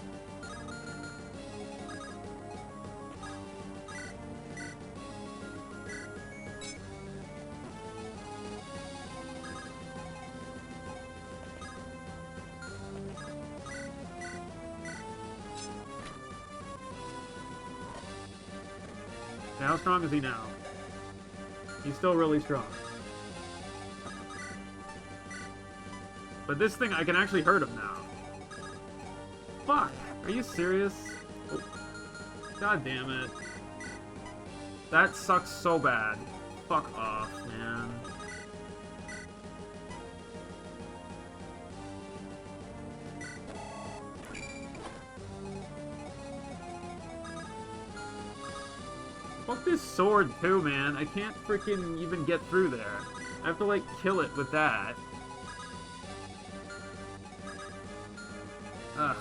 How strong is he now? He's still really strong. But this thing, I can actually hurt him now. Fuck! Are you serious? Oh. God damn it. That sucks so bad. Fuck off, man. Fuck this sword too, man. I can't freaking even get through there. I have to, like, kill it with that. Ugh.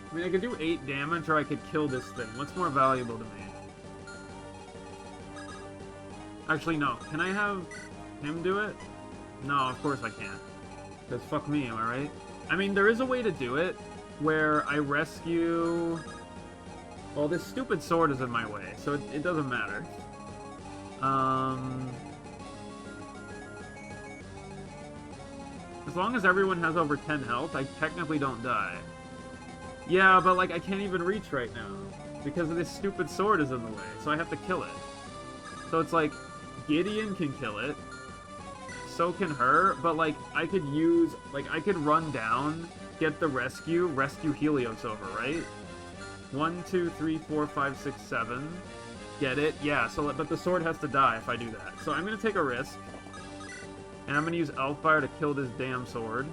I mean, I could do 8 damage, or I could kill this thing. What's more valuable to me? Actually, no. Can I have him do it? No, of course I can't. Because fuck me, am I right? I mean, there is a way to do it, where I rescue... well, this stupid sword is in my way, so it doesn't matter. As long as everyone has over 10 health, I technically don't die. Yeah, but, like, I can't even reach right now, because this stupid sword is in the way, so I have to kill it. So it's like, Gideon can kill it, so can her, but, like, I could use... like, I could run down... get the rescue Helios over, right? 1, 2, 3, 4, 5, 6, 7. Get it? Yeah, so, but the sword has to die if I do that. So I'm gonna take a risk. And I'm gonna use Elfire to kill this damn sword.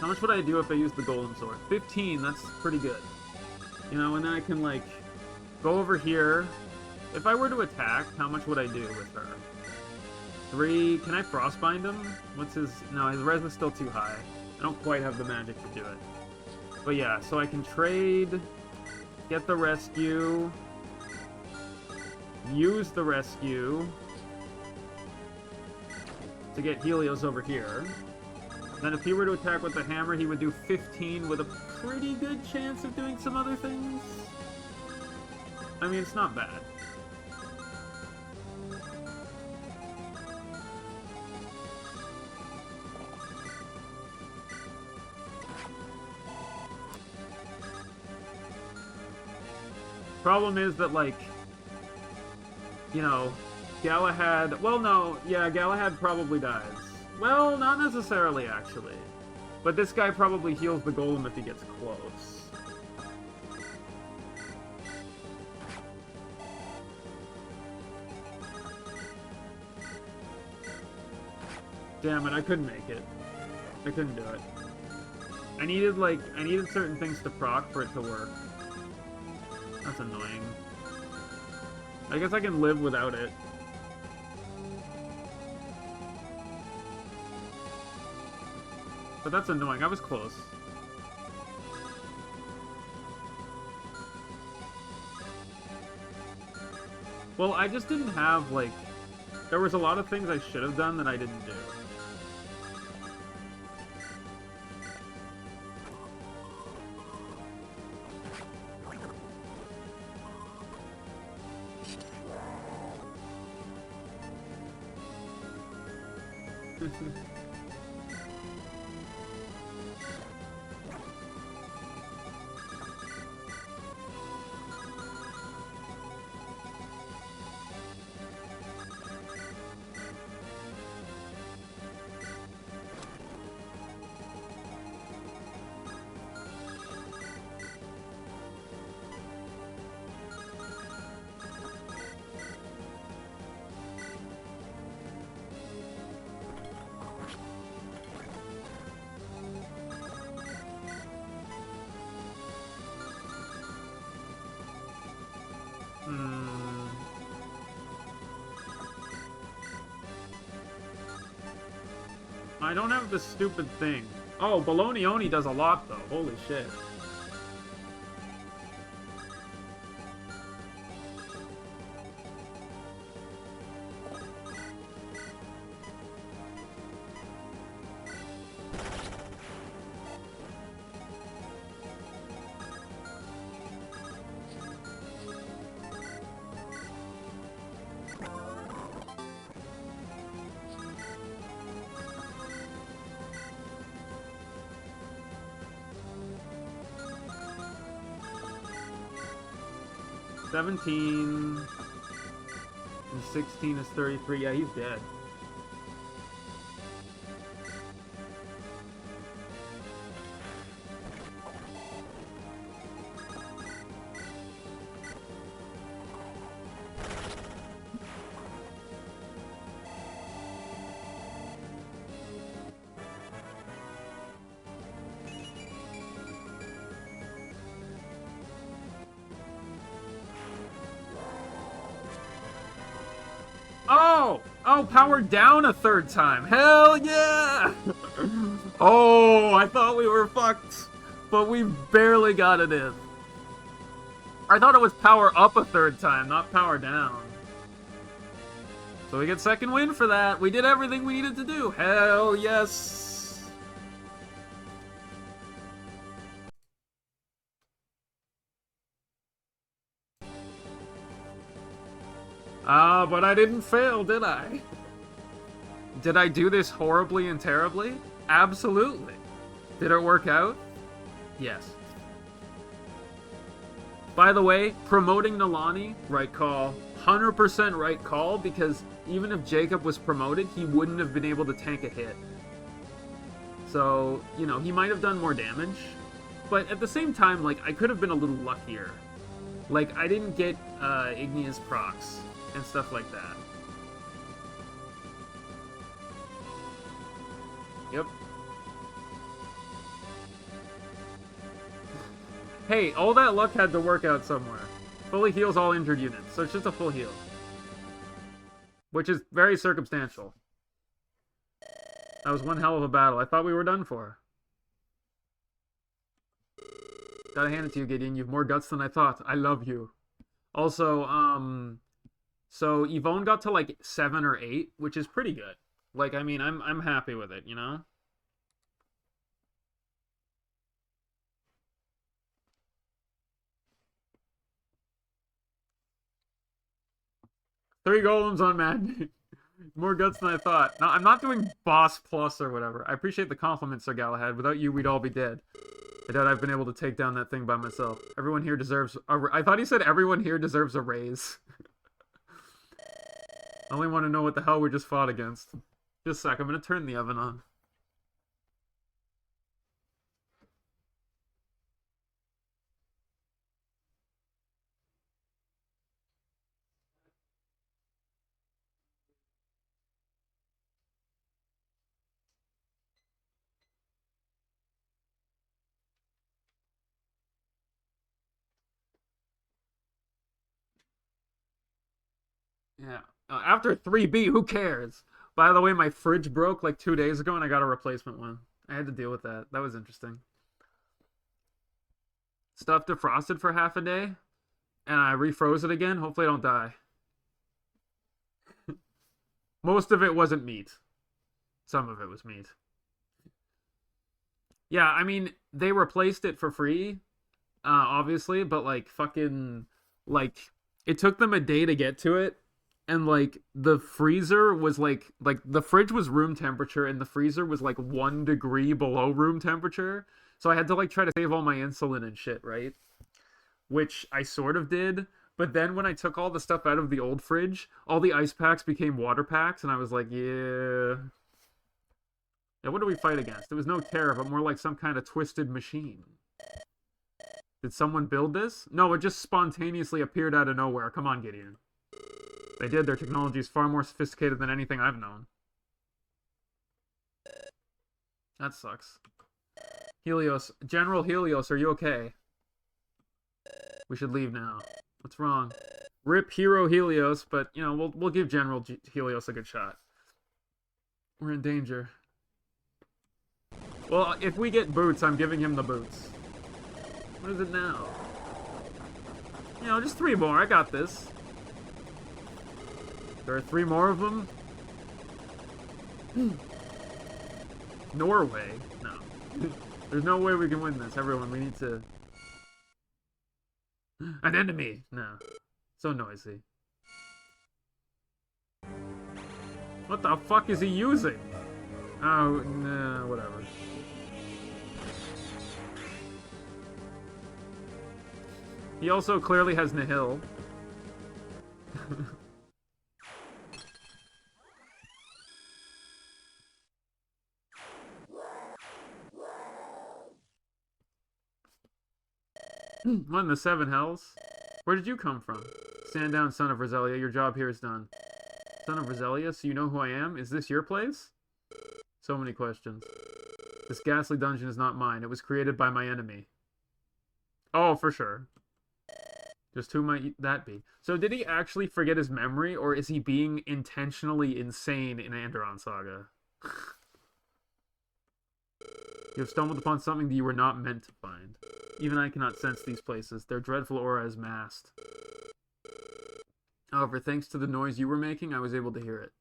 How much would I do if I used the Golem Sword? 15, that's pretty good. You know, and then I can, like, go over here. If I were to attack, how much would I do with her? 3, can I Frostbind him? What's his, no, his res is still too high. I don't quite have the magic to do it. But yeah, so I can trade, get the rescue, use the rescue to get Helios over here. Then if he were to attack with the hammer, he would do 15 with a pretty good chance of doing some other things. I mean, it's not bad. Problem is that, like, you know, Galahad... Well, no, yeah, Galahad probably dies. Well, not necessarily, actually. But this guy probably heals the Golem if he gets close. Damn it, I couldn't make it. I couldn't do it. I needed certain things to proc for it to work. That's annoying. I guess I can live without it. But that's annoying. I was close. Well, I just didn't have, like... There was a lot of things I should have done that I didn't do. I don't have the stupid thing. Oh, Baloney Oni does a lot, though. Holy shit. $17 and 16 is 33. Yeah, he's dead. Oh, powered down a third time. Hell yeah! Oh, I thought we were fucked, but we barely got it in. I thought it was power up a third time, not power down. So we get second win for that. We did everything we needed to do. Hell yes! Ah, but I didn't fail, did I? Did I do this horribly and terribly? Absolutely. Did it work out? Yes. By the way, promoting Nalani, right call. 100% right call, because even if Jacob was promoted, he wouldn't have been able to tank a hit. So, you know, he might have done more damage. But at the same time, like, I could have been a little luckier. Like, I didn't get Igneous procs and stuff like that. Yep. Hey, all that luck had to work out somewhere. Fully heals all injured units, so it's just a full heal. Which is very circumstantial. That was one hell of a battle. I thought we were done for. Gotta hand it to you, Gideon. You've more guts than I thought. I love you. Also, so Yvonne got to like 7 or 8, which is pretty good. Like, I mean, I'm happy with it, you know? Three golems on Madden. More guts than I thought. No, I'm not doing boss plus or whatever. I appreciate the compliment, Sir Galahad. Without you, we'd all be dead. I doubt I've been able to take down that thing by myself. Everyone here deserves I thought he said everyone here deserves a raise. I only want to know what the hell we just fought against. Just a sec, I'm gonna turn the oven on. Yeah. After 3B, who cares? By the way, my fridge broke like 2 days ago and I got a replacement one. I had to deal with that. That was interesting. Stuff defrosted for half a day and I refroze it again. Hopefully I don't die. Most of it wasn't meat. Some of it was meat. Yeah, I mean, they replaced it for free, obviously, but like fucking like it took them a day to get to it, and like the freezer was like the fridge was room temperature and the freezer was like 1 degree below room temperature. So I had to like try to save all my insulin and shit, right? Which I sort of did. But then when I took all the stuff out of the old fridge, all the ice packs became water packs, and I was like, yeah. Yeah, what do we fight against? It was no terror, but more like some kind of twisted machine. Did someone build this? No, it just spontaneously appeared out of nowhere. Come on, Gideon. They did. Their technology is far more sophisticated than anything I've known. That sucks. Helios. General Helios, are you okay? We should leave now. What's wrong? Rip Hero Helios, but, you know, we'll give General Helios a good shot. We're in danger. Well, if we get boots, I'm giving him the boots. What is it now? You know, just 3 more. I got this. There are 3 more of them? Norway? No. There's no way we can win this. Everyone, we need to... An enemy! No. So noisy. What the fuck is he using? Oh, nah, whatever. He also clearly has Nihil. What in the 7 hells? Where did you come from? Stand down, son of Roselia. Your job here is done. Son of Roselia, so you know who I am? Is this your place? So many questions. This ghastly dungeon is not mine. It was created by my enemy. Oh, for sure. Just who might that be? So did he actually forget his memory, or is he being intentionally insane in Anderon Saga? You have stumbled upon something that you were not meant to find. Even I cannot sense these places. Their dreadful aura is masked. However, thanks to the noise you were making, I was able to hear it.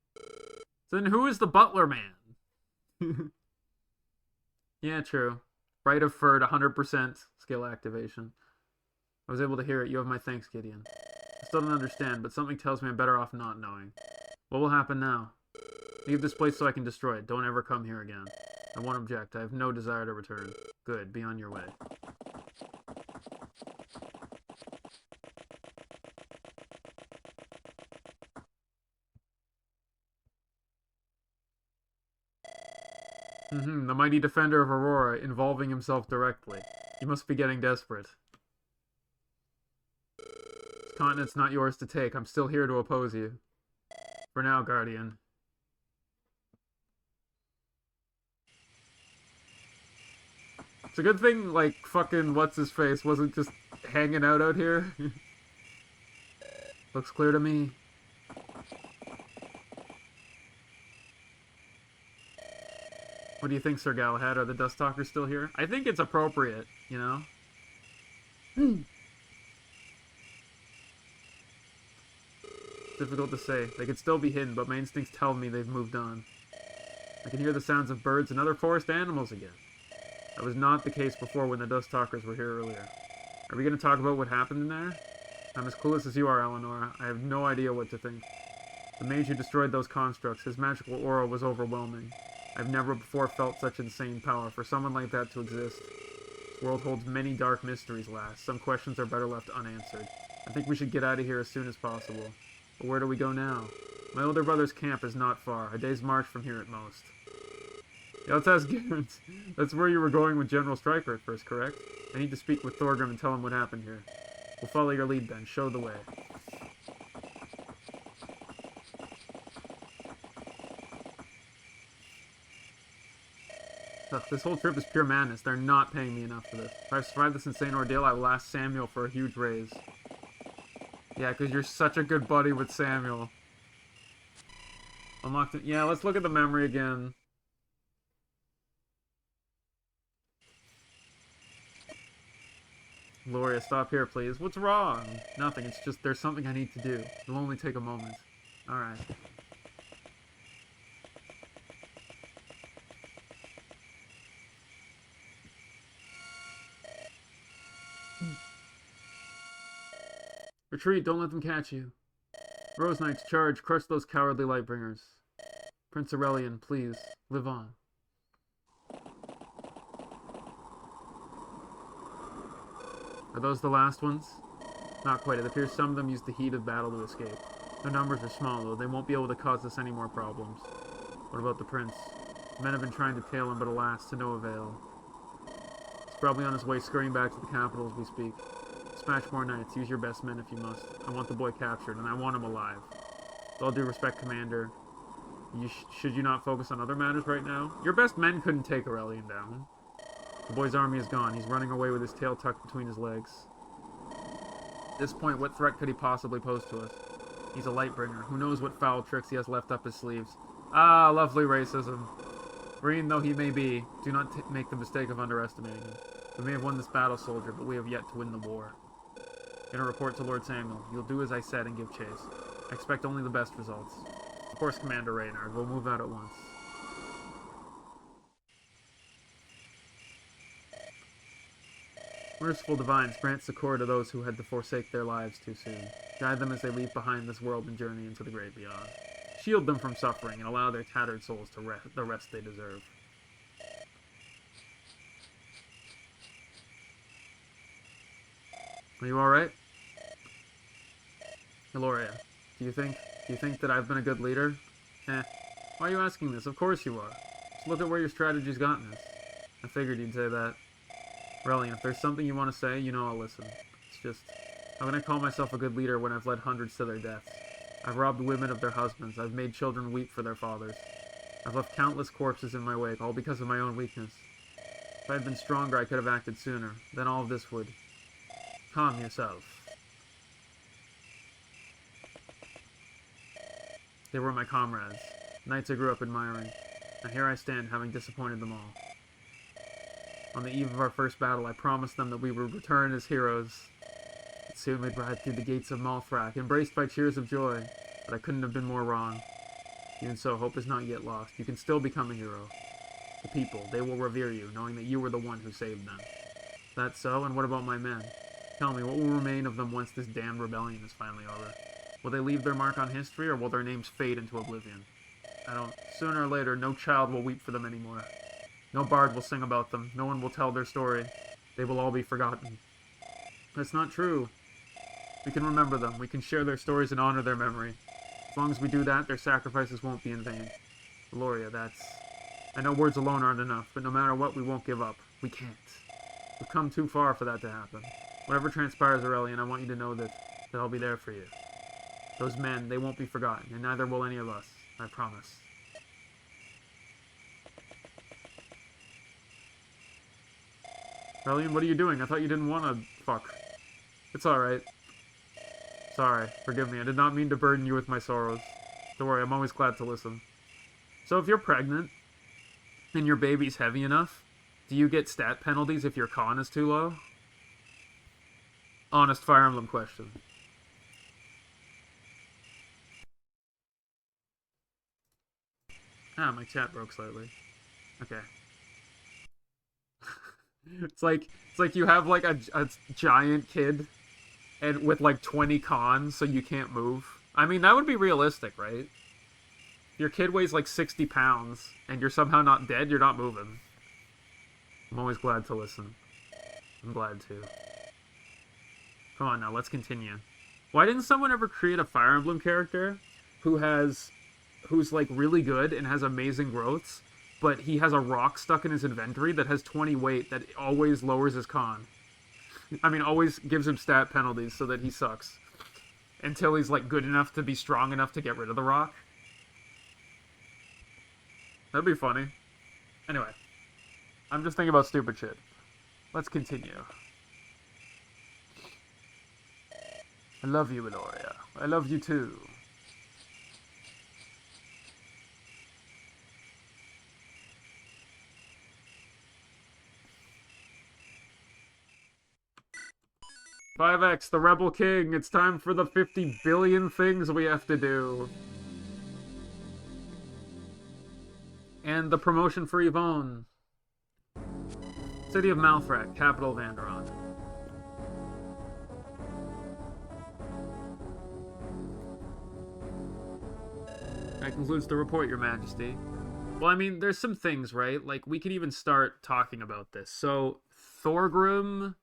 So then who is the butler man? Yeah, true. Right of Ferd, 100% skill activation. I was able to hear it. You have my thanks, Gideon. I still don't understand, but something tells me I'm better off not knowing. What will happen now? Leave this place so I can destroy it. Don't ever come here again. I won't object. I have no desire to return. Good. Be on your way. The mighty defender of Aurora, involving himself directly. You must be getting desperate. This continent's not yours to take. I'm still here to oppose you. For now, Guardian. It's a good thing, like, fucking what's-his-face wasn't just hanging out here. Looks clear to me. What do you think, Sir Galahad? Are the Dustalkers still here? I think it's appropriate, you know? Difficult to say. They could still be hidden, but my instincts tell me they've moved on. I can hear the sounds of birds and other forest animals again. That was not the case before when the Dustalkers were here earlier. Are we going to talk about what happened in there? I'm as clueless as you are, Eleanor. I have no idea what to think. The mage who destroyed those constructs, his magical aura was overwhelming. I've never before felt such insane power. For someone like that to exist, this world holds many dark mysteries, lass. Some questions are better left unanswered. I think we should get out of here as soon as possible. But where do we go now? My older brother's camp is not far, a day's march from here at most. Yeah, let's ask Garrett. That's where you were going with General Stryker at first, correct? I need to speak with Thorgrim and tell him what happened here. We'll follow your lead then. Show the way. Ugh, this whole trip is pure madness. They're not paying me enough for this. If I survive this insane ordeal, I will ask Samuel for a huge raise. Yeah, because you're such a good buddy with Samuel. Unlocked it. Yeah, let's look at the memory again. Gloria, stop here, please. What's wrong? Nothing. It's just there's something I need to do. It'll only take a moment. Alright. Retreat, don't let them catch you. Rose Knights, charge, crush those cowardly Lightbringers. Prince Aurelian, please, live on. Are those the last ones? Not quite. It appears some of them used the heat of battle to escape. Their numbers are small, though. They won't be able to cause us any more problems. What about the prince? Men have been trying to tail him, but alas, to no avail. He's probably on his way scurrying back to the capital as we speak. Dispatch more knights. Use your best men if you must. I want the boy captured, and I want him alive. With all due respect, Commander, should you not focus on other matters right now? Your best men couldn't take Aurelian down. The boy's army is gone. He's running away with his tail tucked between his legs. At this point, what threat could he possibly pose to us? He's a Lightbringer. Who knows what foul tricks he has left up his sleeves. Ah, lovely racism. Green though he may be, do not make the mistake of underestimating him. We may have won this battle, soldier, but we have yet to win the war. Get a report to Lord Samuel. You'll do as I said and give chase. I expect only the best results. Of course, Commander Reynard. We'll move out at once. Merciful divines, grant succor to those who had to forsake their lives too soon. Guide them as they leave behind this world and journey into the great beyond. Shield them from suffering and allow their tattered souls to the rest they deserve. Are you alright? Eloria, do you think that I've been a good leader? Why are you asking this? Of course you are. Just look at where your strategy's gotten us. I figured you'd say that. Aurelian, if there's something you want to say, you know I'll listen. It's just, how can I call myself a good leader when I've led hundreds to their deaths? I've robbed women of their husbands. I've made children weep for their fathers. I've left countless corpses in my wake, all because of my own weakness. If I had been stronger, I could have acted sooner. Then all of this would... Calm yourself. They were my comrades, knights I grew up admiring. Now here I stand, having disappointed them all. On the eve of our first battle, I promised them that we would return as heroes. But soon we'd ride through the gates of Malthrak, embraced by cheers of joy. But I couldn't have been more wrong. Even so, hope is not yet lost. You can still become a hero. The people, they will revere you, knowing that you were the one who saved them. That's so, and what about my men? Tell me, what will remain of them once this damned rebellion is finally over? Will they leave their mark on history, or will their names fade into oblivion? Sooner or later, no child will weep for them anymore. No bard will sing about them. No one will tell their story. They will all be forgotten. That's not true. We can remember them. We can share their stories and honor their memory. As long as we do that, their sacrifices won't be in vain. Gloria, I know words alone aren't enough, but no matter what, we won't give up. We can't. We've come too far for that to happen. Whatever transpires, Aurelian, I want you to know that I'll be there for you. Those men, they won't be forgotten, and neither will any of us. I promise. Relian, what are you doing? I thought you didn't want to fuck. It's alright. Sorry. Forgive me. I did not mean to burden you with my sorrows. Don't worry, I'm always glad to listen. So if you're pregnant, and your baby's heavy enough, do you get stat penalties if your con is too low? Honest Fire Emblem question. Ah, my chat broke slightly. Okay. It's like you have like a giant kid and with like 20 cons so you can't move. I mean, that would be realistic, right? Your kid weighs like 60 pounds and you're somehow not dead, you're not moving. I'm always glad to listen. I'm glad to. Come on now, let's continue. Why didn't someone ever create a Fire Emblem character who's like really good and has amazing growths, but he has a rock stuck in his inventory that has 20 weight that always lowers his con? I mean, always gives him stat penalties so that he sucks. Until he's like good enough to be strong enough to get rid of the rock. That'd be funny. Anyway. I'm just thinking about stupid shit. Let's continue. I love you, Eloria. I love you too. "5X, the Rebel King. It's time for the 50 billion things we have to do." And the promotion for Yvonne. City of Malthrak, capital of Anderon. That concludes the report, Your Majesty. Well, I mean, there's some things, right? Like, we could even start talking about this. So, Thorgrim...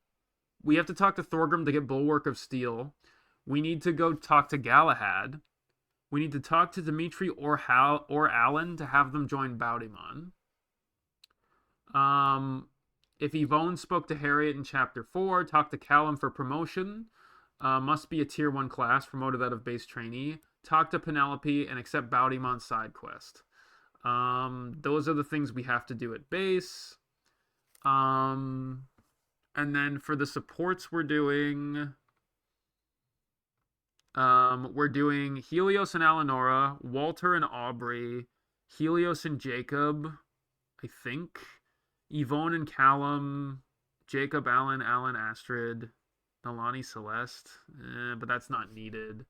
We have to talk to Thorgrim to get Bulwark of Steel. We need to go talk to Galahad. We need to talk to Dimitri or Alan to have them join Baudimon. If Yvonne spoke to Harriet in Chapter 4, talk to Callum for promotion. Must be a Tier 1 class, promoted out of base trainee. Talk to Penelope and accept Baudimon's side quest. Those are the things we have to do at base. And then for the supports we're doing Helios and Alanora, Walter and Aubrey, Helios and Jacob, I think, Yvonne and Callum, Jacob, Alan, Astrid, Nalani, Celeste, but that's not needed.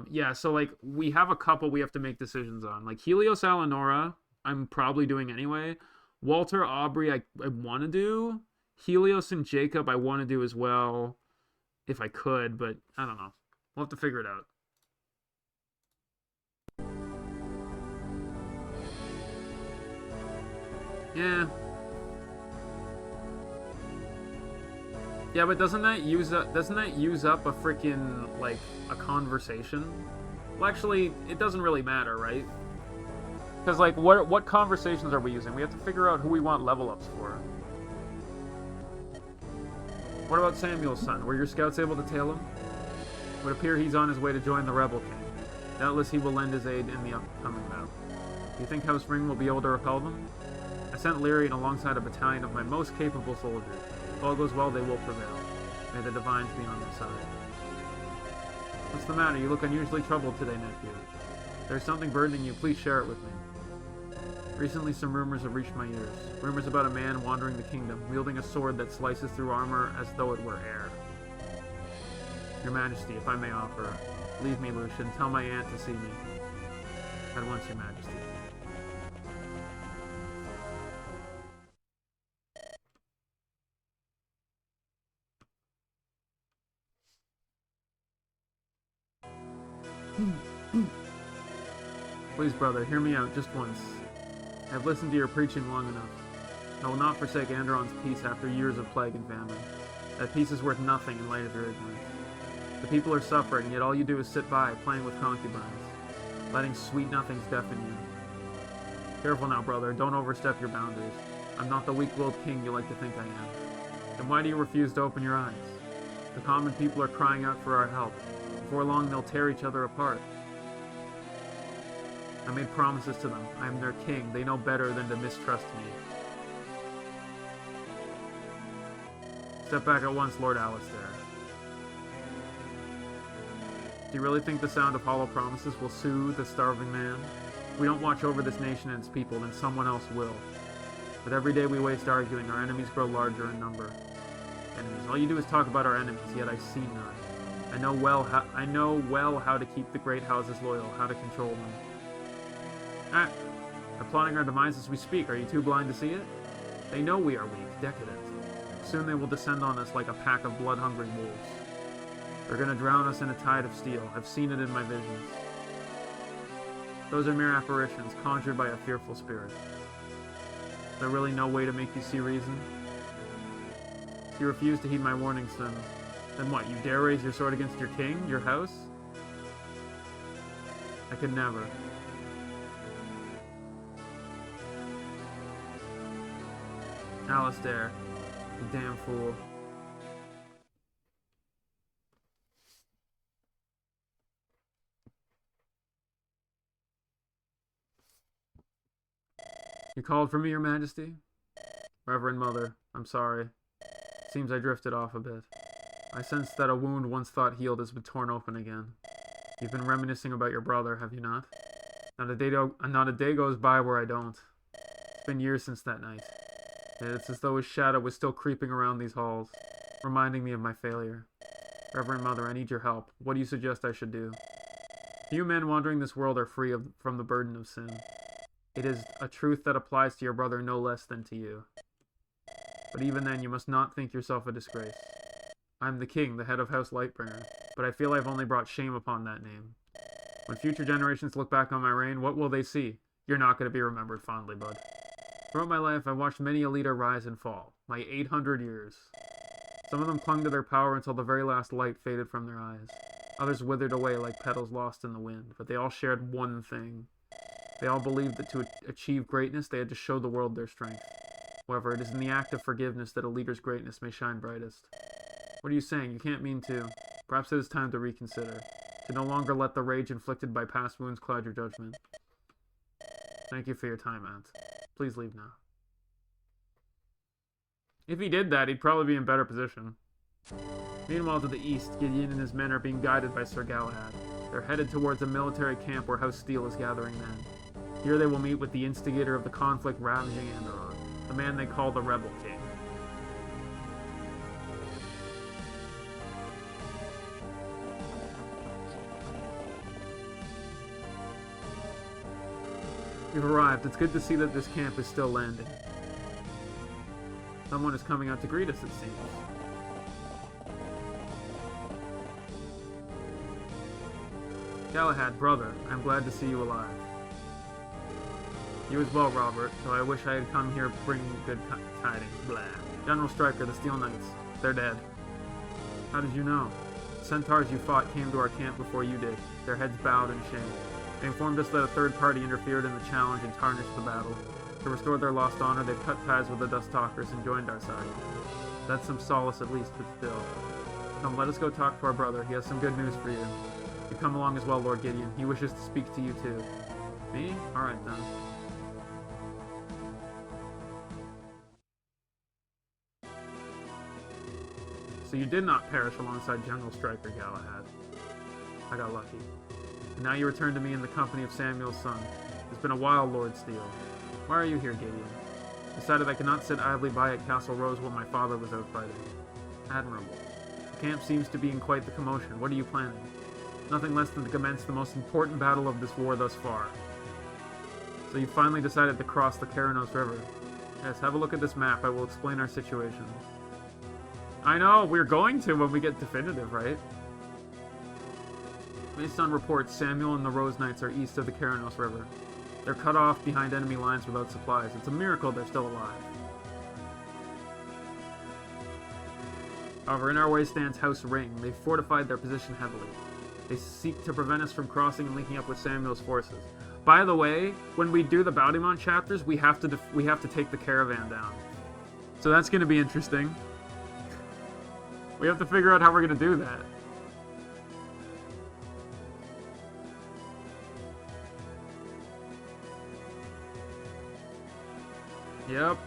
Yeah, so like we have a couple we have to make decisions on. Like Helios, Alanora, I'm probably doing anyway. Walter, Aubrey, I want to do. Helios and Jacob, I want to do as well, if I could, but I don't know. We'll have to figure it out. Yeah. Yeah, but doesn't that use up a freaking like a conversation? Well, actually, it doesn't really matter, right? Because like, what conversations are we using? We have to figure out who we want level ups for. What about Samuel's son? Were your scouts able to tail him? It would appear he's on his way to join the Rebel King. Doubtless he will lend his aid in the upcoming battle. Do you think House Ring will be able to repel them? I sent Lyrian alongside a battalion of my most capable soldiers. If all goes well, they will prevail. May the divines be on their side. What's the matter? You look unusually troubled today, nephew. If there's something burdening you, please share it with me. Recently, some rumors have reached my ears. Rumors about a man wandering the kingdom, wielding a sword that slices through armor as though it were air. Your Majesty, if I may offer, leave me, Lucian. Tell my aunt to see me. At once, Your Majesty. Please, brother, hear me out just once. I have listened to your preaching long enough. I will not forsake Anderon's peace after years of plague and famine. That peace is worth nothing in light of your ignorance. The people are suffering, yet all you do is sit by, playing with concubines, letting sweet nothings deafen you. Careful now, brother, don't overstep your boundaries. I'm not the weak-willed king you like to think I am. Then why do you refuse to open your eyes? The common people are crying out for our help. Before long, they'll tear each other apart. I made promises to them. I am their king. They know better than to mistrust me. Step back at once, Lord Alistair. Do you really think the sound of hollow promises will soothe the starving man? If we don't watch over this nation and its people, then someone else will. But every day we waste arguing, our enemies grow larger in number. Enemies. All you do is talk about our enemies, yet I see none. I know well how to keep the great houses loyal, how to control them. They're plotting our demise as we speak. Are you too blind to see it? They know we are weak, decadent. Soon they will descend on us like a pack of blood-hungry wolves. They're gonna drown us in a tide of steel. I've seen it in my visions. Those are mere apparitions, conjured by a fearful spirit. Is there really no way to make you see reason? If you refuse to heed my warnings, then what? You dare raise your sword against your king? Your house? I could never. Alistair, you damn fool. You called for me, Your Majesty? Reverend Mother, I'm sorry. Seems I drifted off a bit. I sense that a wound once thought healed has been torn open again. You've been reminiscing about your brother, have you not? Not a day goes by where I don't. It's been years since that night. It's as though his shadow was still creeping around these halls, reminding me of my failure. Reverend Mother, I need your help. What do you suggest I should do? Few men wandering this world are free from the burden of sin. It is a truth that applies to your brother no less than to you. But even then, you must not think yourself a disgrace. I'm the king, the head of House Lightbringer, but I feel I've only brought shame upon that name. When future generations look back on my reign, what will they see? You're not going to be remembered fondly, bud. Throughout my life, I've watched many a leader rise and fall. My 800 years. Some of them clung to their power until the very last light faded from their eyes. Others withered away like petals lost in the wind, but they all shared one thing. They all believed that to achieve greatness, they had to show the world their strength. However, it is in the act of forgiveness that a leader's greatness may shine brightest. What are you saying? You can't mean to. Perhaps it is time to reconsider. To no longer let the rage inflicted by past wounds cloud your judgment. Thank you for your time, Aunt. Please leave now. If he did that, he'd probably be in better position. Meanwhile, to the east, Gideon and his men are being guided by Sir Galahad. They're headed towards a military camp where House Steel is gathering men. Here they will meet with the instigator of the conflict ravaging Anderon, the man they call the Rebel King. You've arrived. It's good to see that this camp is still landing. Someone is coming out to greet us, it seems. Galahad, brother, I'm glad to see you alive. You as well, Robert, though I wish I had come here bringing good tidings. Blah. General Stryker, the Steel Knights. They're dead. How did you know? The centaurs you fought came to our camp before you did, their heads bowed in shame. They informed us that a third party interfered in the challenge and tarnished the battle. To restore their lost honor, they've cut ties with the Dust Talkers and joined our side. That's some solace at least, but still. Come, let us go talk to our brother. He has some good news for you. You come along as well, Lord Gideon. He wishes to speak to you too. Me? Alright then. So you did not perish alongside General Stryker, Galahad. I got lucky. And now you return to me in the company of Samuel's son. It's been a while, Lord Steel. Why are you here, Gideon? Decided I could not sit idly by at Castle Rose while my father was out fighting. Admirable. The camp seems to be in quite the commotion. What are you planning? Nothing less than to commence the most important battle of this war thus far. So you finally decided to cross the Karanos River. Yes, have a look at this map. I will explain our situation. I know, we're going to when we get definitive, right? Based on reports, Samuel and the Rose Knights are east of the Karanos River. They're cut off behind enemy lines without supplies. It's a miracle they're still alive. However, in our way stands House Ring. They've fortified their position heavily. They seek to prevent us from crossing and linking up with Samuel's forces. By the way, when we do the Bounty chapters, we have to take the caravan down. So that's going to be interesting. We have to figure out how we're going to do that. Yep.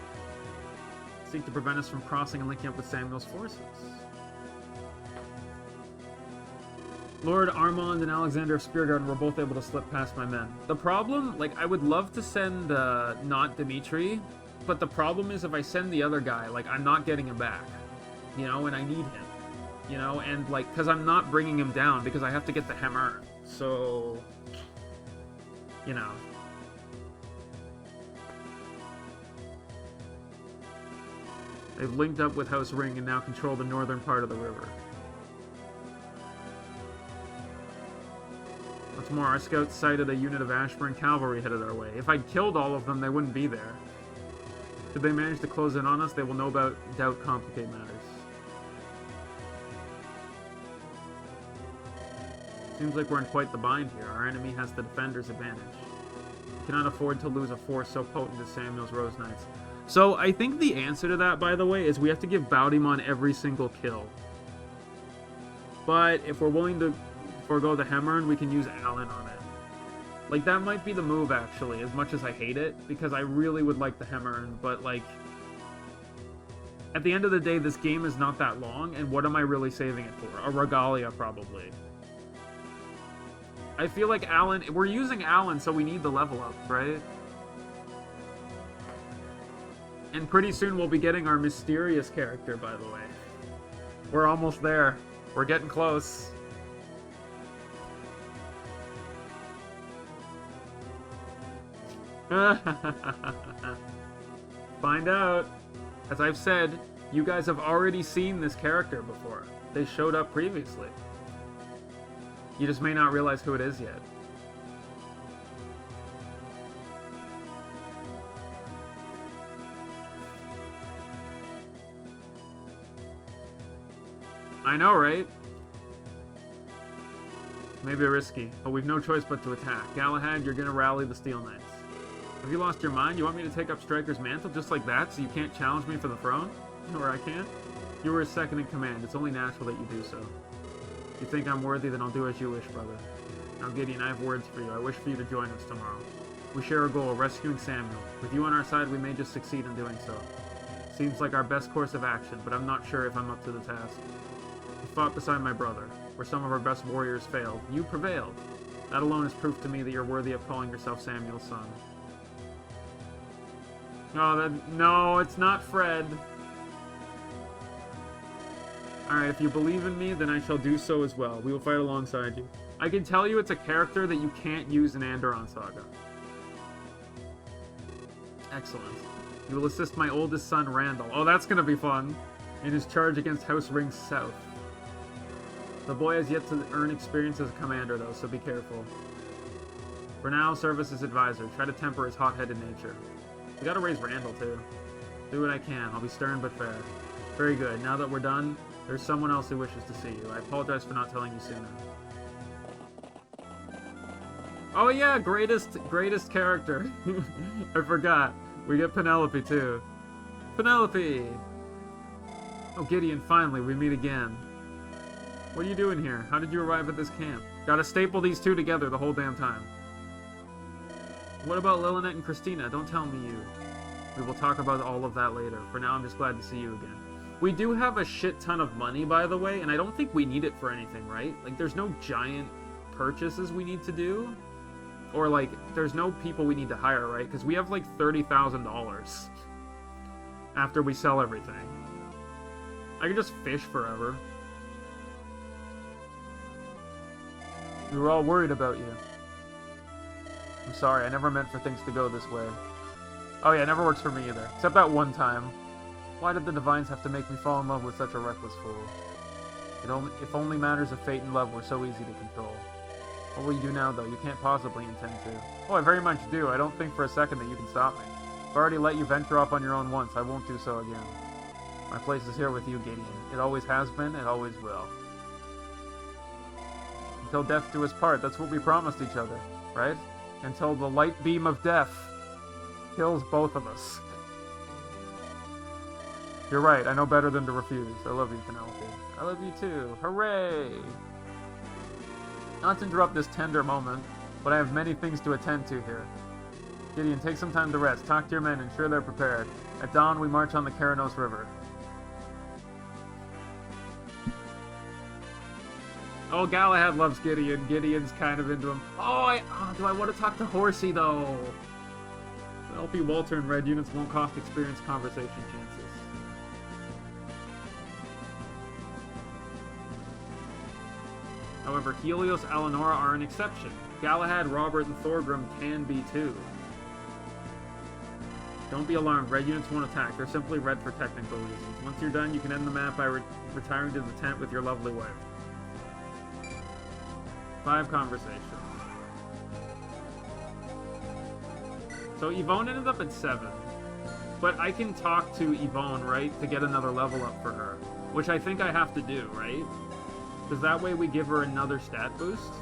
Seek to prevent us from crossing and linking up with Samuel's forces. Lord Armand and Alexander of Speargarden were both able to slip past my men. The problem, like, I would love to send, not Dimitri, but the problem is if I send the other guy, like, I'm not getting him back, you know, and I need him, you know, and, like, because I'm not bringing him down because I have to get the hammer, so, you know. They've linked up with House Ring and now control the northern part of the river. What's more, our scouts sighted a unit of Ashburn cavalry headed our way. If I'd killed all of them, they wouldn't be there. Should they manage to close in on us, they will no doubt complicate matters. Seems like we're in quite the bind here. Our enemy has the defender's advantage. We cannot afford to lose a force so potent as Samuel's Rose Knights. So, I think the answer to that, by the way, is we have to give Baudimon every single kill. But if we're willing to forgo the Hemmern, we can use Alan on it. Like, that might be the move, actually, as much as I hate it, because I really would like the Hemmern, but, like, at the end of the day, this game is not that long, and what am I really saving it for? A Regalia, probably. I feel like Alan... We're using Alan, so we need the level up, right? And pretty soon we'll be getting our mysterious character, by the way. We're almost there. We're getting close. Find out. As I've said, you guys have already seen this character before. They showed up previously. You just may not realize who it is yet. I know, right? Maybe risky, but we've no choice but to attack. Galahad, you're gonna rally the Steel Knights. Have you lost your mind? You want me to take up Striker's mantle just like that, so you can't challenge me for the throne? Or I can't? You were his second in command. It's only natural that you do so. If you think I'm worthy, then I'll do as you wish, brother. Now, Gideon, I have words for you. I wish for you to join us tomorrow. We share a goal, rescuing Samuel. With you on our side, we may just succeed in doing so. Seems like our best course of action, but I'm not sure if I'm up to the task. You fought beside my brother, where some of our best warriors failed. You prevailed. That alone is proof to me that you're worthy of calling yourself Samuel's son. Oh, no, it's not Fred. Alright, if you believe in me, then I shall do so as well. We will fight alongside you. I can tell you it's a character that you can't use in Anderon Saga. Excellent. You will assist my oldest son, Randall. Oh, that's gonna be fun. In his charge against House Ring South. The boy has yet to earn experience as a commander, though, so be careful. For now, serve as his advisor. Try to temper his hot-headed nature. We gotta raise Randall, too. Do what I can. I'll be stern but fair. Very good. Now that we're done, there's someone else who wishes to see you. I apologize for not telling you sooner. Oh yeah, greatest character. I forgot. We get Penelope, too. Penelope! Oh, Gideon, finally, we meet again. What are you doing here? How did you arrive at this camp? Gotta staple these two together the whole damn time. What about Lilynette and Christina? Don't tell me you. We will talk about all of that later. For now, I'm just glad to see you again. We do have a shit ton of money, by the way, and I don't think we need it for anything, right? Like, there's no giant purchases we need to do. Or, like, there's no people we need to hire, right? Because we have, like, $30,000 after we sell everything. I could just fish forever. We were all worried about you. I'm sorry, I never meant for things to go this way. Oh yeah, it never works for me either. Except that one time. Why did the Divines have to make me fall in love with such a reckless fool? If only matters of fate and love were so easy to control. What will you do now, though? You can't possibly intend to. Oh, I very much do. I don't think for a second that you can stop me. I've already let you venture off on your own once. I won't do so again. My place is here with you, Gideon. It always has been, it always will. Until death do us part. That's what we promised each other, right? Until the light beam of death kills both of us. You're right, I know better than to refuse. I love you, Penelope. I love you too. Hooray! Not to interrupt this tender moment, but I have many things to attend to here. Gideon, take some time to rest. Talk to your men, ensure they're prepared. At dawn, we march on the Karanos River. Oh, Galahad loves Gideon. Gideon's kind of into him. Oh, do I want to talk to Horsey, though? LP Walter and red units won't cost experience conversation chances. However, Helios, Eleonora are an exception. Galahad, Robert, and Thorgrim can be too. Don't be alarmed, red units won't attack. They're simply red for technical reasons. Once you're done, you can end the map by retiring to the tent with your lovely wife. 5 conversations. So Yvonne ended up at 7. But I can talk to Yvonne, right, to get another level up for her. Which I think I have to do, right? Because that way we give her another stat boost.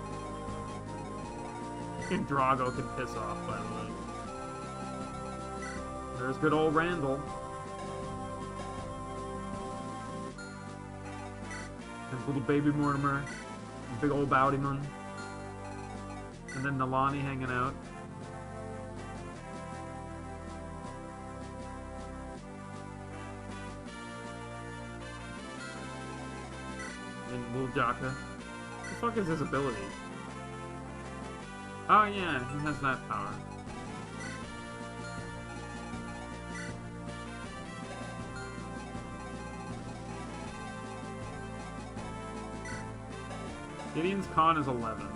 And Drago can piss off, by the way. There's good old Randall. And little baby Mortimer. And big old Bowdyman. And then Nalani hanging out. And little Jaka. What the fuck is his ability? Oh yeah, he has that power. Gideon's con is 11.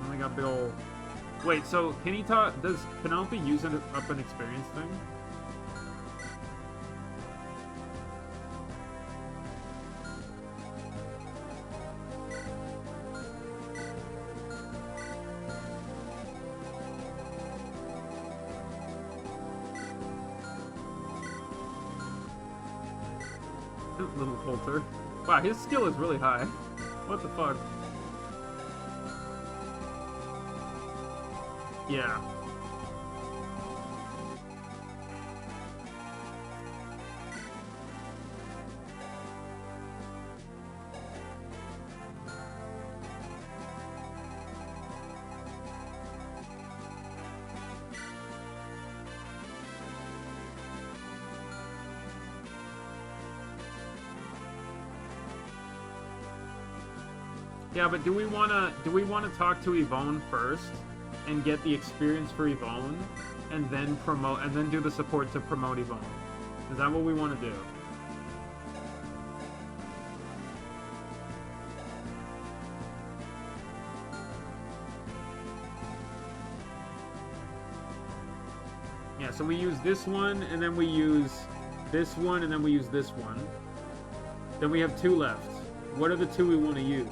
And we got big ol'... Wait, so can he talk... Does Penelope use up an experience thing? Little Coulter. Wow, his skill is really high. What the fuck? Yeah. Yeah, but do we wanna talk to Yvonne first and get the experience for Yvonne and then promote and then do the support to promote Yvonne? Is that what we want to do? Yeah, so we use this one and then we use this one and then we use this one. Then we have 2 left. What are the 2 we want to use?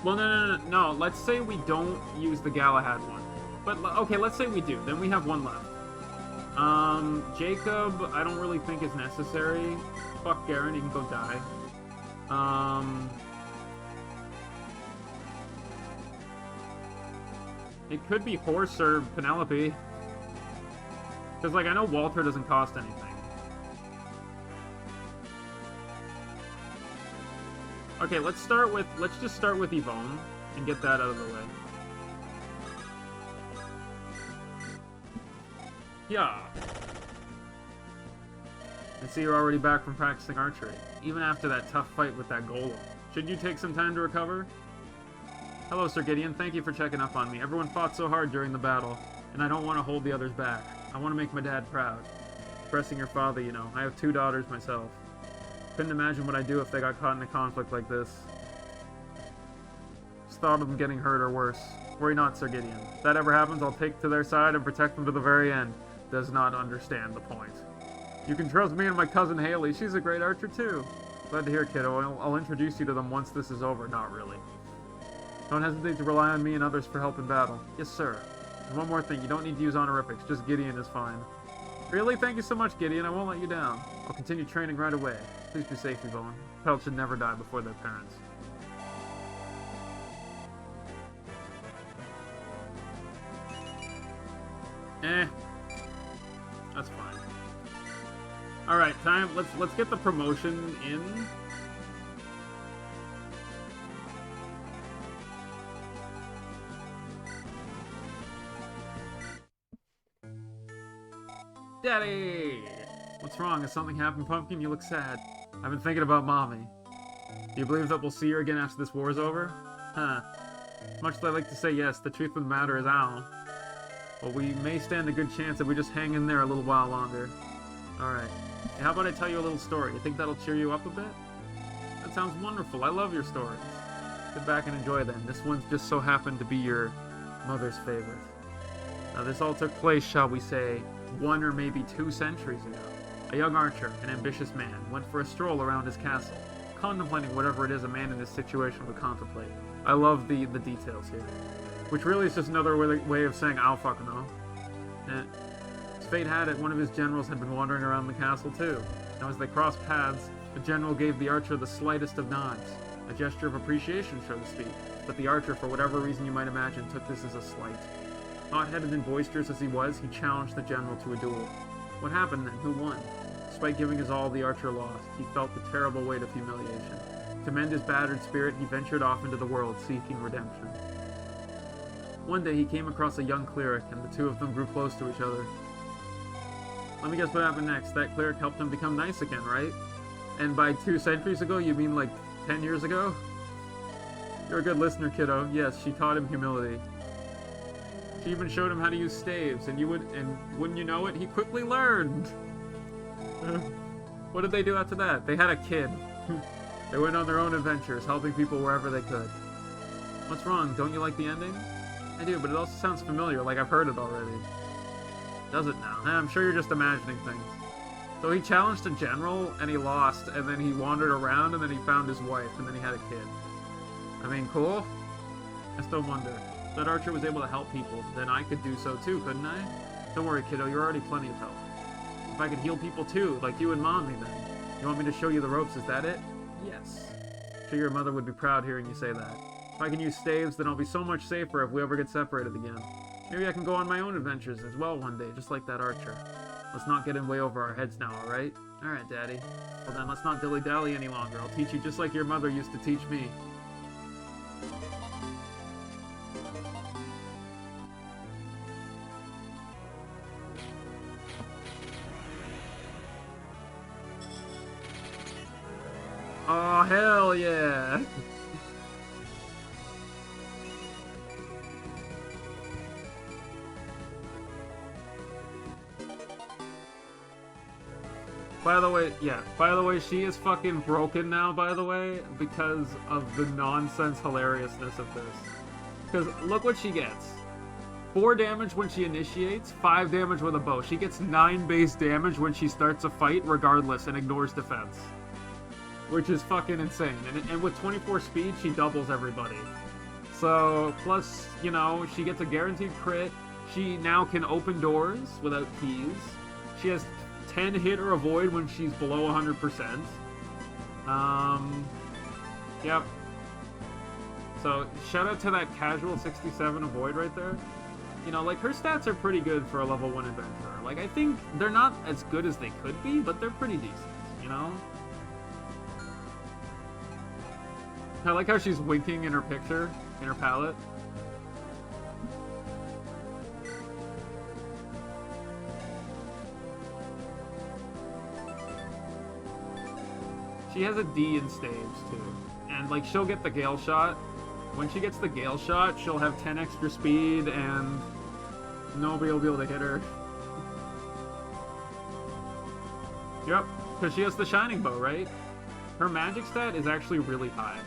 Well, no. Let's say we don't use the Galahad one. But, okay, let's say we do. Then we have 1 left. Jacob, I don't really think is necessary. Fuck Garen, he can go die. It could be Horse or Penelope. Because, like, I know Walter doesn't cost anything. Okay, let's just start with Yvonne and get that out of the way. Yeah. I see you're already back from practicing archery, even after that tough fight with that Golem. Should you take some time to recover? Hello, Sir Gideon. Thank you for checking up on me. Everyone fought so hard during the battle, and I don't want to hold the others back. I want to make my dad proud. Expressing your father, you know. I have 2 daughters myself. Couldn't imagine what I'd do if they got caught in a conflict like this. Just thought of them getting hurt or worse. Worry not, Sir Gideon. If that ever happens, I'll take to their side and protect them to the very end. Does not understand the point. You can trust me and my cousin Haley. She's a great archer too. Glad to hear, kiddo. I'll introduce you to them once this is over. Not really. Don't hesitate to rely on me and others for help in battle. Yes, sir. And one more thing. You don't need to use honorifics. Just Gideon is fine. Really? Thank you so much, Gideon. I won't let you down. I'll continue training right away. Please be safe, Yvonne. Pelt should never die before their parents. That's fine. All right, time. Let's get the promotion in. Daddy! What's wrong? Has something happened, Pumpkin? You look sad. I've been thinking about Mommy. Do you believe that we'll see her again after this war's over? Huh. As much as I like to say yes, the truth of the matter is ow. Well, we may stand a good chance if we just hang in there a little while longer. Alright. Hey, how about I tell you a little story? You think that'll cheer you up a bit? That sounds wonderful. I love your stories. Sit back and enjoy them. This one's just so happened to be your mother's favorite. Now, this all took place, shall we say, 1 or maybe 2 centuries ago. A young archer, an ambitious man, went for a stroll around his castle, contemplating whatever it is a man in this situation would contemplate. I love the details here. Which really is just another way of saying, I'll fucking know. As fate had it, one of his generals had been wandering around the castle too. Now as they crossed paths, the general gave the archer the slightest of nods, a gesture of appreciation, so to speak, but the archer, for whatever reason you might imagine, took this as a slight. Hot-headed and boisterous as he was, he challenged the general to a duel. What happened then? Who won? Despite giving his all, the archer lost. He felt the terrible weight of humiliation. To mend his battered spirit, he ventured off into the world, seeking redemption. One day he came across a young cleric, and the two of them grew close to each other. Let me guess what happened next. That cleric helped him become nice again, right? And by 2 centuries ago, you mean like 10 years ago? You're a good listener, kiddo. Yes, she taught him humility. She even showed him how to use staves, and wouldn't you know it, he quickly learned. What did they do after that? They had a kid. They went on their own adventures, helping people wherever they could. What's wrong? Don't you like the ending? I do, but it also sounds familiar, like I've heard it already. Does it now? I'm sure you're just imagining things. So he challenged a general, and he lost, and then he wandered around, and then he found his wife, and then he had a kid. I mean, cool? I still wonder. If that archer was able to help people, then I could do so too, couldn't I? Don't worry, kiddo, you're already plenty of help. If I could heal people too, like you and Mommy, then. You want me to show you the ropes, is that it? Yes. I'm sure your mother would be proud hearing you say that. If I can use staves, then I'll be so much safer if we ever get separated again. Maybe I can go on my own adventures as well one day, just like that archer. Let's not get in way over our heads now, alright? Alright, Daddy. Well then, let's not dilly-dally any longer. I'll teach you just like your mother used to teach me. Oh, hell yeah! By the way, she is fucking broken now, by the way, because of the nonsense hilariousness of this. Because look what she gets. 4 damage when she initiates, 5 damage with a bow. She gets 9 base damage when she starts a fight, regardless, and ignores defense. Which is fucking insane. And with 24 speed, she doubles everybody. So, plus, you know, she gets a guaranteed crit. She now can open doors without keys. She has 10 hit or avoid when she's below 100%. Yep. So, shout out to that casual 67 avoid right there. You know, like, her stats are pretty good for a level 1 adventurer. Like, I think they're not as good as they could be, but they're pretty decent, you know? I like how she's winking in her picture, in her palette. She has a D in staves, too. And, like, she'll get the Gale Shot. When she gets the Gale Shot, she'll have 10 extra speed, and nobody will be able to hit her. Yep, because she has the Shining Bow, right? Her magic stat is actually really high.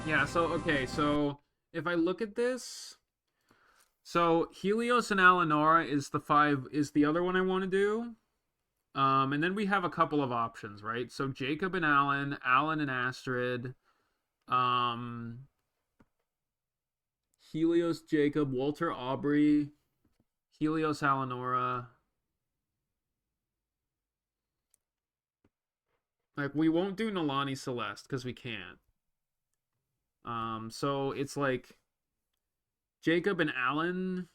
Yeah, so, okay, so if I look at this, so Helios and Alanora is the other one I want to do. And then we have a couple of options, right? So Jacob and Alan and Astrid, Helios Jacob, Walter Aubrey, Helios Alanora. Like, we won't do Nalani Celeste because we can't. So it's like Jacob and Alan.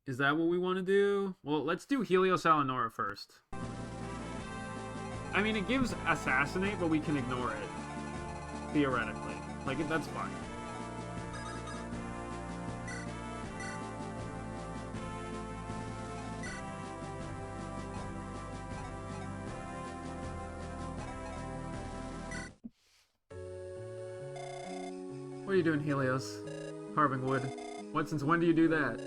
Is that what we want to do? Well, let's do Helios Alanora first. I mean, it gives Assassinate, but we can ignore it. Theoretically. Like, that's fine. What are you doing, Helios? Carving wood. Since when do you do that?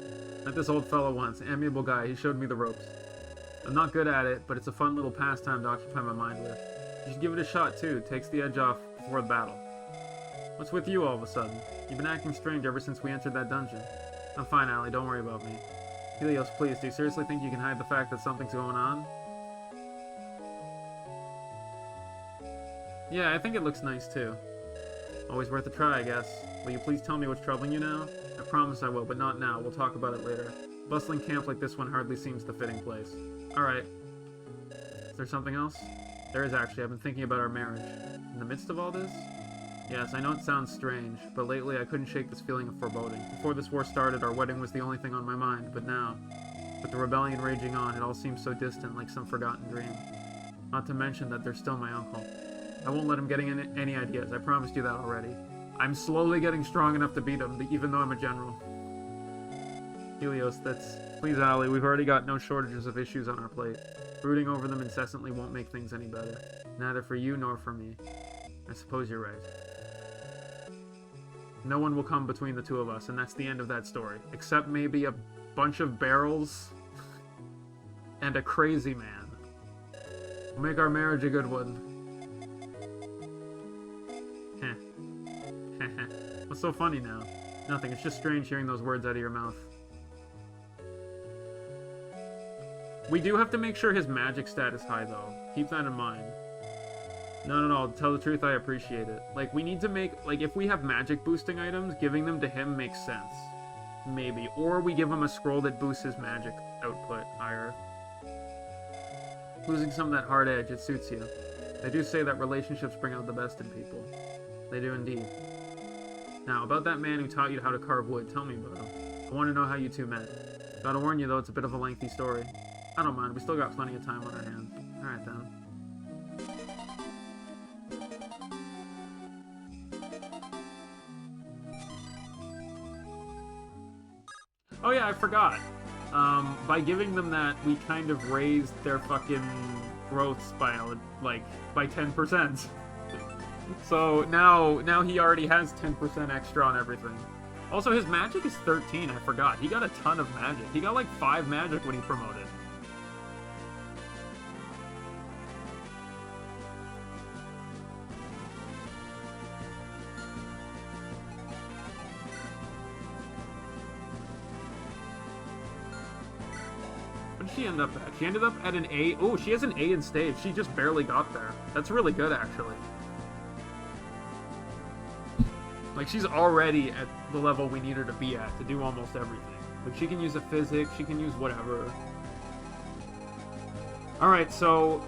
Met this old fellow once, amiable guy, he showed me the ropes. I'm not good at it, but it's a fun little pastime to occupy my mind with. You should give it a shot too, it takes the edge off before the battle. What's with you all of a sudden? You've been acting strange ever since we entered that dungeon. I'm fine, Allie, don't worry about me. Helios, please, do you seriously think you can hide the fact that something's going on? Yeah, I think it looks nice too. Always worth a try, I guess. Will you please tell me what's troubling you now? I promise I will, but not now. We'll talk about it later. A bustling camp like this one hardly seems the fitting place. Alright. Is there something else? There is actually. I've been thinking about our marriage. In the midst of all this? Yes, I know it sounds strange, but lately I couldn't shake this feeling of foreboding. Before this war started, our wedding was the only thing on my mind, but now, with the rebellion raging on, it all seems so distant, like some forgotten dream. Not to mention that they're still my uncle. I won't let him get any ideas. I promised you that already. I'm slowly getting strong enough to beat him, even though I'm a general. Helios, that's... Please, Allie, we've already got no shortages of issues on our plate. Brooding over them incessantly won't make things any better. Neither for you nor for me. I suppose you're right. No one will come between the two of us, and that's the end of that story. Except maybe a bunch of barrels and a crazy man. We'll make our marriage a good one. What's so funny now? Nothing, it's just strange hearing those words out of your mouth. We do have to make sure his magic stat is high, though. Keep that in mind. No, to tell the truth, I appreciate it. Like, we need to make... Like, if we have magic boosting items, giving them to him makes sense. Maybe. Or we give him a scroll that boosts his magic output higher. Losing some of that hard edge, it suits you. They do say that relationships bring out the best in people. They do indeed. Now, about that man who taught you how to carve wood, tell me about him. I want to know how you two met. Gotta warn you, though, it's a bit of a lengthy story. I don't mind, we still got plenty of time on our hands. Alright, then. Oh yeah, I forgot. By giving them that, we kind of raised their fucking growth by, like, by 10%. So now he already has 10% extra on everything. Also, his magic is 13, I forgot. He got a ton of magic. He got like 5 magic when he promoted. What did she end up at? She ended up at an A. Oh, she has an A in stage. She just barely got there. That's really good, actually. Like, she's already at the level we need her to be at to do almost everything. Like, she can use a physic, she can use whatever. Alright, so,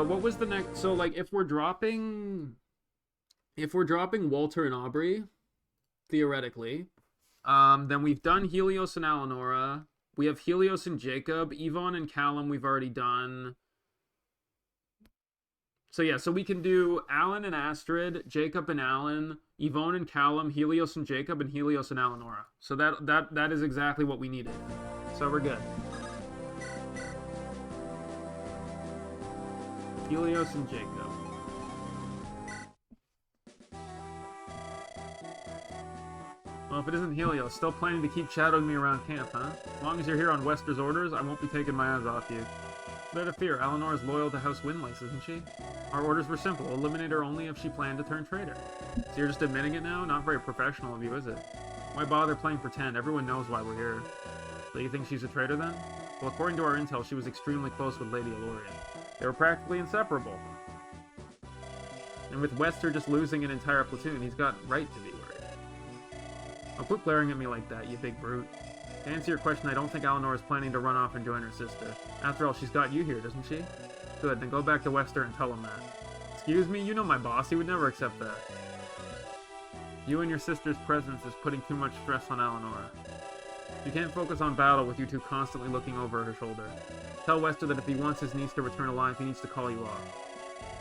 what was the next... So, like, if we're dropping Walter and Aubrey, theoretically, then we've done Helios and Alanora. We have Helios and Jacob. Yvonne and Callum we've already done. So yeah, so we can do Alan and Astrid, Jacob and Alan, Yvonne and Callum, Helios and Jacob, and Helios and Alanora. So that is exactly what we needed. So we're good. Helios and Jacob. Well, if it isn't Helios, still planning to keep shadowing me around camp, huh? As long as you're here on Wester's orders, I won't be taking my eyes off you. No to fear, Eleanor is loyal to House Windlace, isn't she? Our orders were simple, eliminate her only if she planned to turn traitor. So you're just admitting it now? Not very professional of you, is it? Why bother playing pretend? Everyone knows why we're here. So you think she's a traitor then? Well, according to our intel, she was extremely close with Lady Eloria. They were practically inseparable. And with Wester just losing an entire platoon, he's got right to be worried. Oh, quit glaring at me like that, you big brute. To answer your question, I don't think Eleanor is planning to run off and join her sister. After all, she's got you here, doesn't she? Good, then go back to Wester and tell him that. Excuse me? You know my boss. He would never accept that. You and your sister's presence is putting too much stress on Eleanor. You can't focus on battle with you two constantly looking over her shoulder. Tell Wester that if he wants his niece to return alive, he needs to call you off.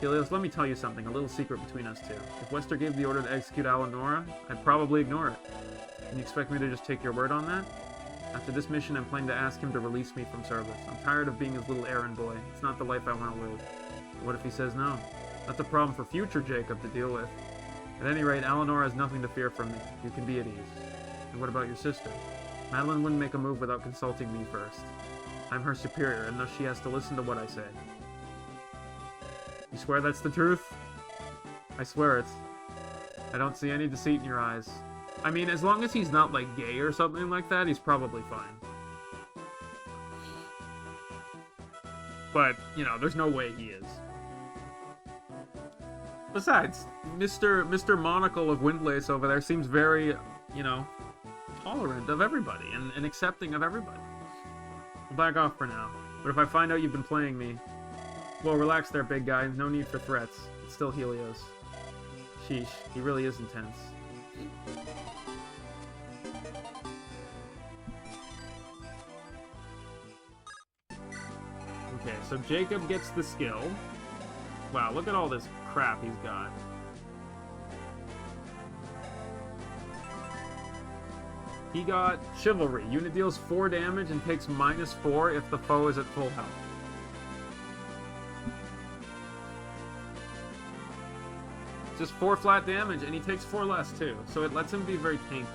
Helios, let me tell you something, a little secret between us two. If Wester gave the order to execute Eleanor, I'd probably ignore it. Can you expect me to just take your word on that? After this mission, I'm planning to ask him to release me from service. I'm tired of being his little errand boy. It's not the life I want to live. But what if he says no? That's a problem for future Jacob to deal with. At any rate, Eleanor has nothing to fear from me. You can be at ease. And what about your sister? Madeline wouldn't make a move without consulting me first. I'm her superior, and thus she has to listen to what I say. You swear that's the truth? I swear it. I don't see any deceit in your eyes. I mean, as long as he's not, like, gay or something like that, he's probably fine. But, you know, there's no way he is. Besides, Mr. Monocle of Windlace over there seems very, you know, tolerant of everybody and accepting of everybody. I'll back off for now. But if I find out you've been playing me... Well, relax there, big guy. No need for threats. It's still Helios. Sheesh, he really is intense. Okay, so Jacob gets the skill. Wow, look at all this crap he's got. He got Chivalry. Unit deals 4 damage and takes -4 if the foe is at full health. Just 4 flat damage, and he takes 4 less too, so it lets him be very tanky.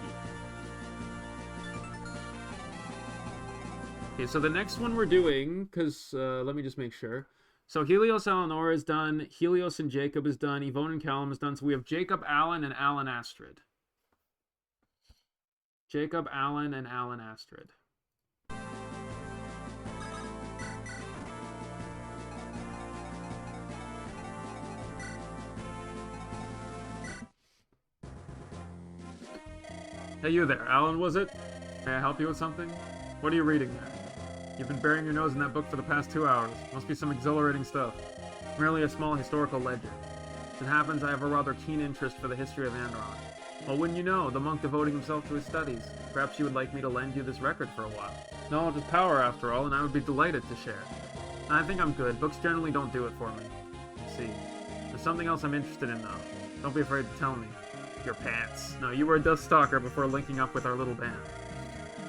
Okay, so the next one we're doing, because, let me just make sure. So Helios Eleanor is done, Helios and Jacob is done, Yvonne and Callum is done, so we have Jacob, Alan, and Alan Astrid. Jacob, Alan, and Alan Astrid. Hey, you there. Alan, was it? May I help you with something? What are you reading there? You've been burying your nose in that book for the past 2 hours. Must be some exhilarating stuff. Merely a small historical ledger. As it happens, I have a rather keen interest for the history of Andron. Well, wouldn't you know, the monk devoting himself to his studies. Perhaps you would like me to lend you this record for a while. Knowledge is power, after all, and I would be delighted to share. I think I'm good. Books generally don't do it for me. I see. There's something else I'm interested in, though. Don't be afraid to tell me. Your pants. No, you were a Dust Stalker before linking up with our little band.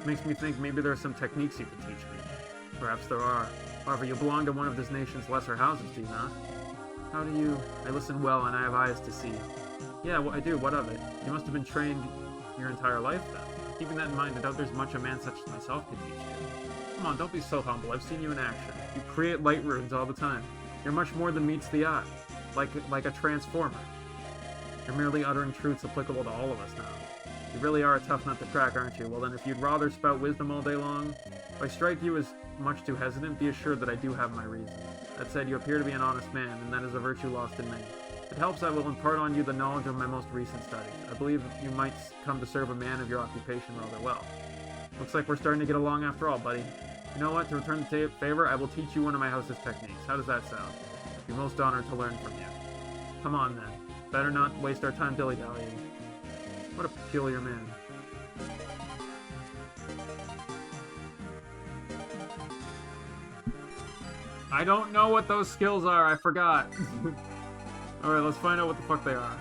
Makes me think maybe there are some techniques you could teach me. Perhaps there are. However, you belong to one of this nation's lesser houses, do you not? How do you... I listen well, and I have eyes to see. Yeah, well, I do. What of it? You must have been trained your entire life, then. Keeping that in mind, I doubt there's much a man such as myself can teach you. Come on, don't be so humble. I've seen you in action. You create light runes all the time. You're much more than meets the eye. Like a transformer. You're merely uttering truths applicable to all of us now. You really are a tough nut to crack, aren't you? Well then, if you'd rather spout wisdom all day long, if I strike you as much too hesitant, be assured that I do have my reasons. That said, you appear to be an honest man, and that is a virtue lost in many. If it helps, I will impart on you the knowledge of my most recent studies. I believe you might come to serve a man of your occupation rather well. Looks like we're starting to get along after all, buddy. You know what? To return the favor, I will teach you one of my house's techniques. How does that sound? I'd be most honored to learn from you. Come on, then. Better not waste our time dilly-dallying. What a peculiar man. I don't know what those skills are. I forgot. Alright, let's find out what the fuck they are.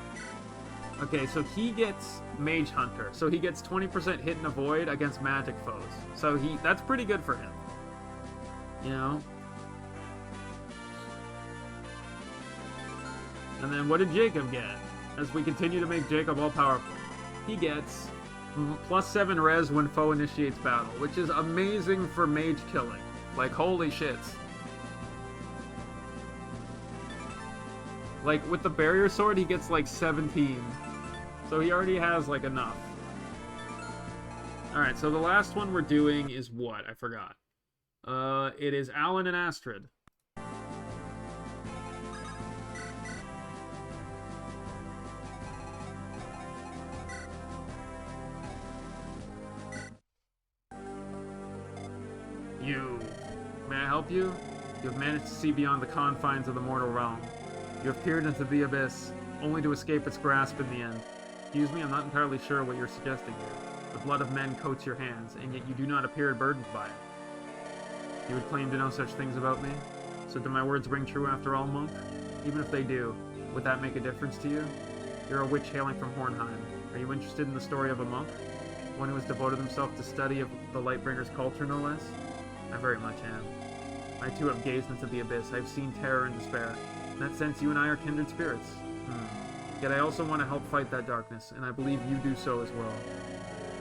Okay, so he gets Mage Hunter. So he gets 20% hit and avoid against magic foes. So that's pretty good for him. You know? And then what did Jacob get? As we continue to make Jacob all-powerful. He gets +7 res when foe initiates battle, which is amazing for mage killing. Like, holy shits. Like, with the barrier sword, he gets like 17. So he already has like enough. Alright, so the last one we're doing is what? I forgot. It is Alan and Astrid. help you? You have managed to see beyond the confines of the mortal realm. You have peered into the abyss, only to escape its grasp in the end. Excuse me, I'm not entirely sure what you're suggesting here. The blood of men coats your hands, and yet you do not appear burdened by it. You would claim to know such things about me? So do my words ring true after all, monk? Even if they do, would that make a difference to you? You're a witch hailing from Hornheim. Are you interested in the story of a monk? One who has devoted himself to study of the Lightbringer's culture, no less? I very much am. I too have gazed into the abyss. I've seen terror and despair. In that sense, you and I are kindred spirits. Yet I also want to help fight that darkness, and I believe you do so as well.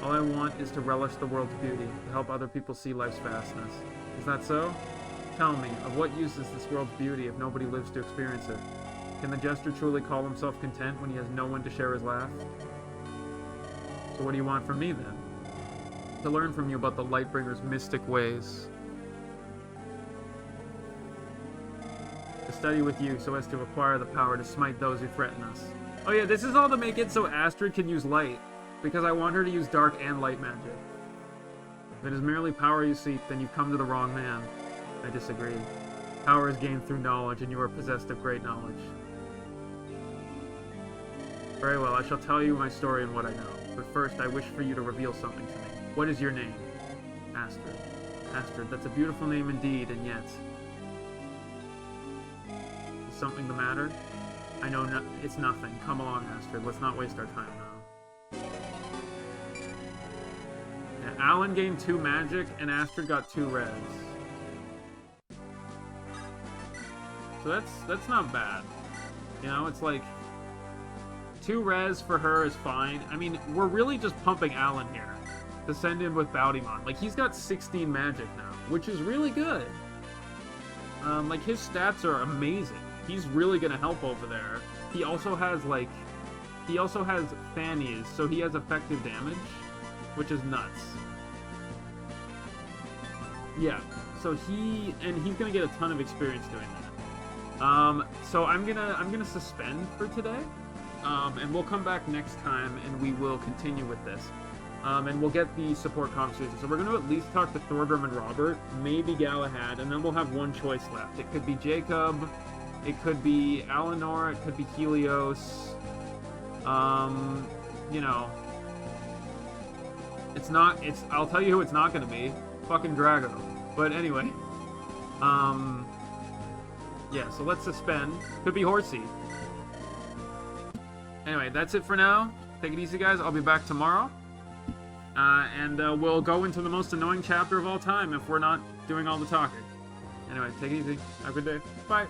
All I want is to relish the world's beauty, to help other people see life's vastness. Is that so? Tell me, of what use is this world's beauty if nobody lives to experience it? Can the jester truly call himself content when he has no one to share his laugh? So what do you want from me, then? To learn from you about the Lightbringer's mystic ways. To study with you so as to acquire the power to smite those who threaten us. Oh yeah, this is all to make it so Astrid can use light, because I want her to use dark and light magic. If it is merely power you seek, then you've come to the wrong man. I disagree. Power is gained through knowledge, and you are possessed of great knowledge. Very well, I shall tell you my story and what I know. But first, I wish for you to reveal something to me. What is your name? Astrid. Astrid, that's a beautiful name indeed, and yet... Is something the matter? I know it's nothing. Come along, Astrid. Let's not waste our time now. Yeah, Alan gained 2 magic, and Astrid got 2 res. So that's not bad. You know, it's like... 2 res for her is fine. I mean, we're really just pumping Alan here to send in with Boutymon. Like, he's got 16 magic now, which is really good. Like, his stats are amazing. He's really gonna help over there. He also has, like... He also has Fannies, so he has effective damage, which is nuts. Yeah, so he's gonna get a ton of experience doing that. So I'm gonna suspend for today. And we'll come back next time, and we will continue with this. And we'll get the support conversation. So we're going to at least talk to Thorgrim and Robert, maybe Galahad, and then we'll have one choice left. It could be Jacob, it could be Alinor, it could be Helios. You know, I'll tell you who it's not going to be. Fucking Drago. But anyway. Yeah, so let's suspend. Could be Horsey. Anyway, that's it for now. Take it easy, guys. I'll be back tomorrow. And we'll go into the most annoying chapter of all time if we're not doing all the talking. Anyway, take it easy. Have a good day. Bye.